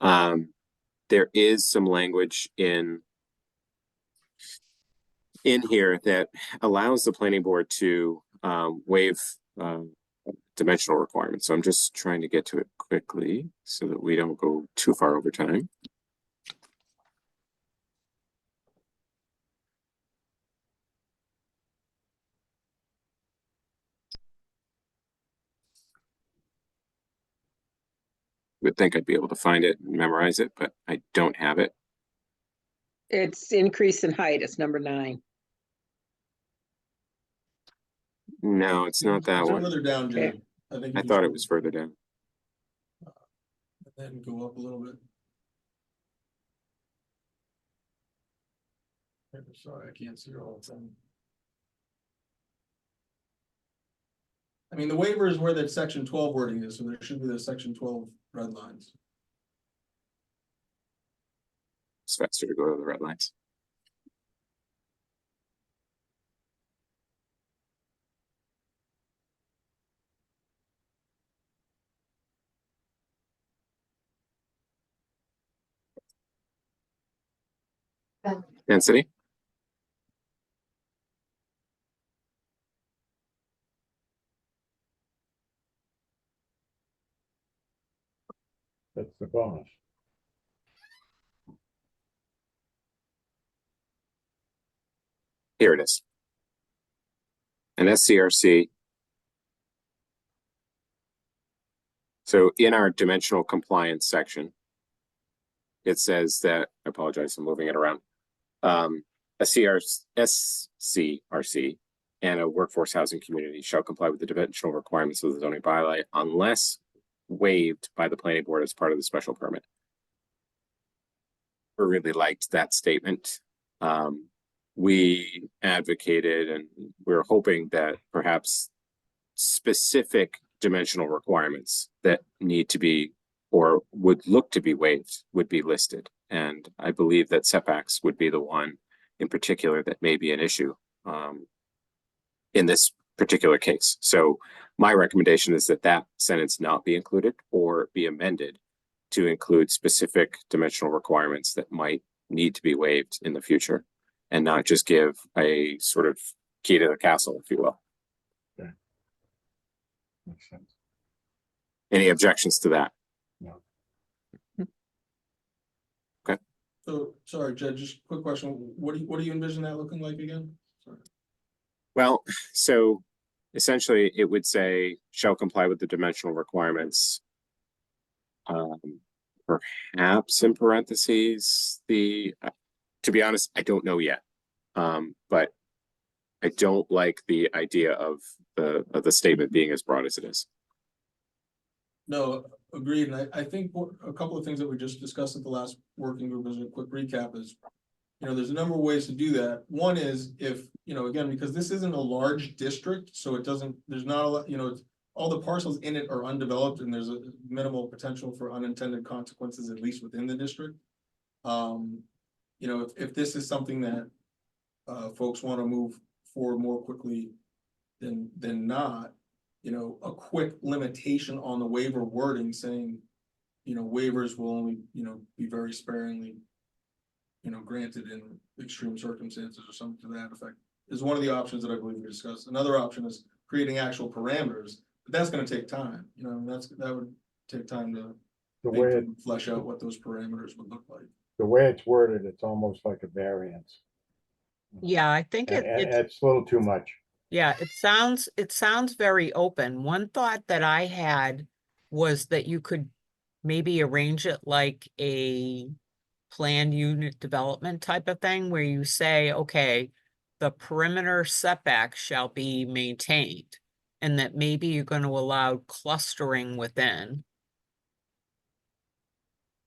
There is some language in here that allows the planning board to waive dimensional requirements. So I'm just trying to get to it quickly so that we don't go too far over time. Would think I'd be able to find it and memorize it, but I don't have it. It's increase in height, it's number 9. No, it's not that It's one. further down, Okay. Jim. I think. I thought it was further down. Then go up a little bit. Sorry, I can't see all of them. I mean, the waiver is where that section 12 wording is, so there should be the section 12 red lines. It's faster to go to the red lines. Density? That's the bonus. Here it is. An SCRC. So in our dimensional compliance section, it says that, I apologize, I'm moving it around. A SCRC and a workforce housing community shall comply with the dimensional requirements of the zoning bylaw unless waived by the planning board as part of the special permit. We really liked that statement. We advocated and we're hoping that perhaps specific dimensional requirements that need to be or would look to be waived would be listed And I believe that setbacks would be the one in particular that may be an issue in this particular case. So my recommendation is that that sentence not be included or be amended to include specific dimensional requirements that might need to be waived in the future, and not just give a sort of key to the castle, if you will. Makes sense. Any objections to that? No. Okay. So, sorry, Jed, just quick question. What do you envision that looking like again? Sorry. Well, so essentially it would say shall comply with the dimensional requirements. Perhaps in parentheses, to be honest, I don't know yet. But I don't like the idea of the statement being as broad as it is. No, agreed. And I think a couple of things that we just discussed at the last working group as a quick recap is, there's a number of ways to do that. One is if, again, because this isn't a large district, so there's not a lot, all the parcels in it are undeveloped and there's a minimal potential for unintended consequences, at least within the district. If this is something that folks want to move forward more quickly than not, a quick limitation on the waiver wording saying, waivers will only, be very sparingly, granted in extreme circumstances or something to that effect is one of the options that I believe we discussed. Another option is creating actual parameters, but that's going to take time. That would take time to flesh out what those parameters would look like. The way it's worded, it's almost like a variance. Yeah, I think And it's a little too much. yeah, it sounds very open. One thought that I had was that you could maybe arrange it like a planned unit development type of thing where you say, okay, the perimeter setback shall be maintained, and that maybe you're going to allow clustering within,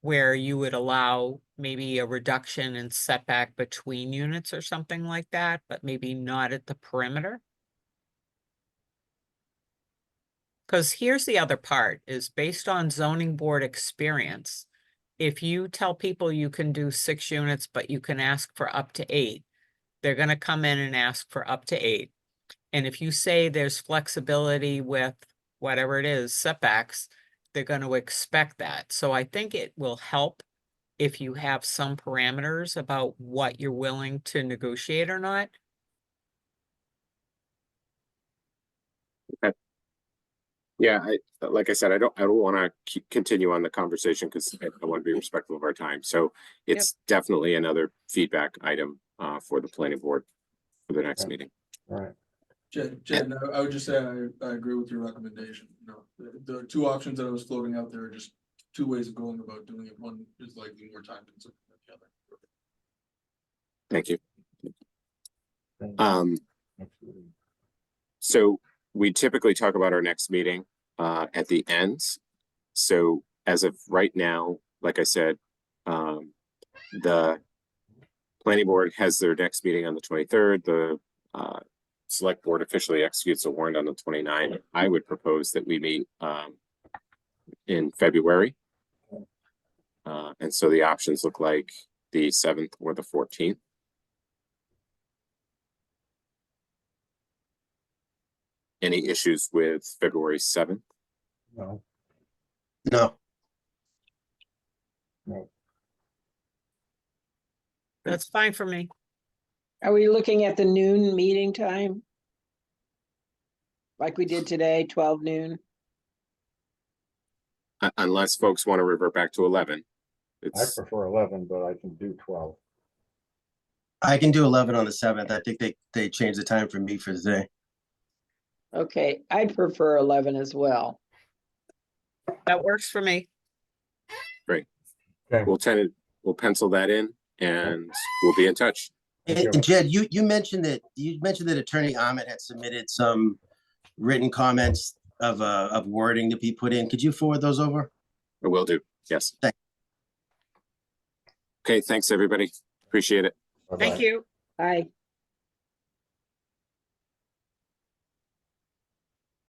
where you would allow maybe a reduction in setback between units or something like that, but maybe not at the perimeter. Because here's the other part, is based on zoning board experience, if you tell people you can do 6 units, but you can ask for up to 8, they're going to come in and ask for up to 8. And if you say there's flexibility with whatever it is, setbacks, they're going to expect that. So I think it will help if you have some parameters about what you're willing to negotiate or not. Yeah, like I said, I don't want to continue on the conversation because I want to be respectful of our time. So it's definitely another feedback item for the planning board for the next meeting. All right. Jed, I would just say I agree with your recommendation. The two options that I was floating out there are just two ways of going about doing it. One is likely more time consuming than the other. Thank you. Absolutely. So we typically talk about our next meeting at the end. So as of right now, like I said, the planning board has their next meeting on the 23rd. The select board officially executes a warrant on the 29th. I would propose that we meet in February. And so the options look like the 7th or the 14th. Any issues with February 7th? No. No, That's fine for me. Are we looking at the noon meeting time? Like we did today, 12 noon? Unless folks want to revert back to 11. I prefer 11, but I can do 12. I can do 11 on the 7th. I think they changed the time for me for today. Okay, I'd prefer 11 as well. That works for me. Great. Okay. We'll pencil that in and we'll be in touch. And Jed, you mentioned that Attorney Ahmed had submitted some written comments of wording to be put in. Could you forward those over? I will do. Yes. Thanks. Okay. Thanks, everybody. Appreciate it. Bye-bye. Thank you. Bye.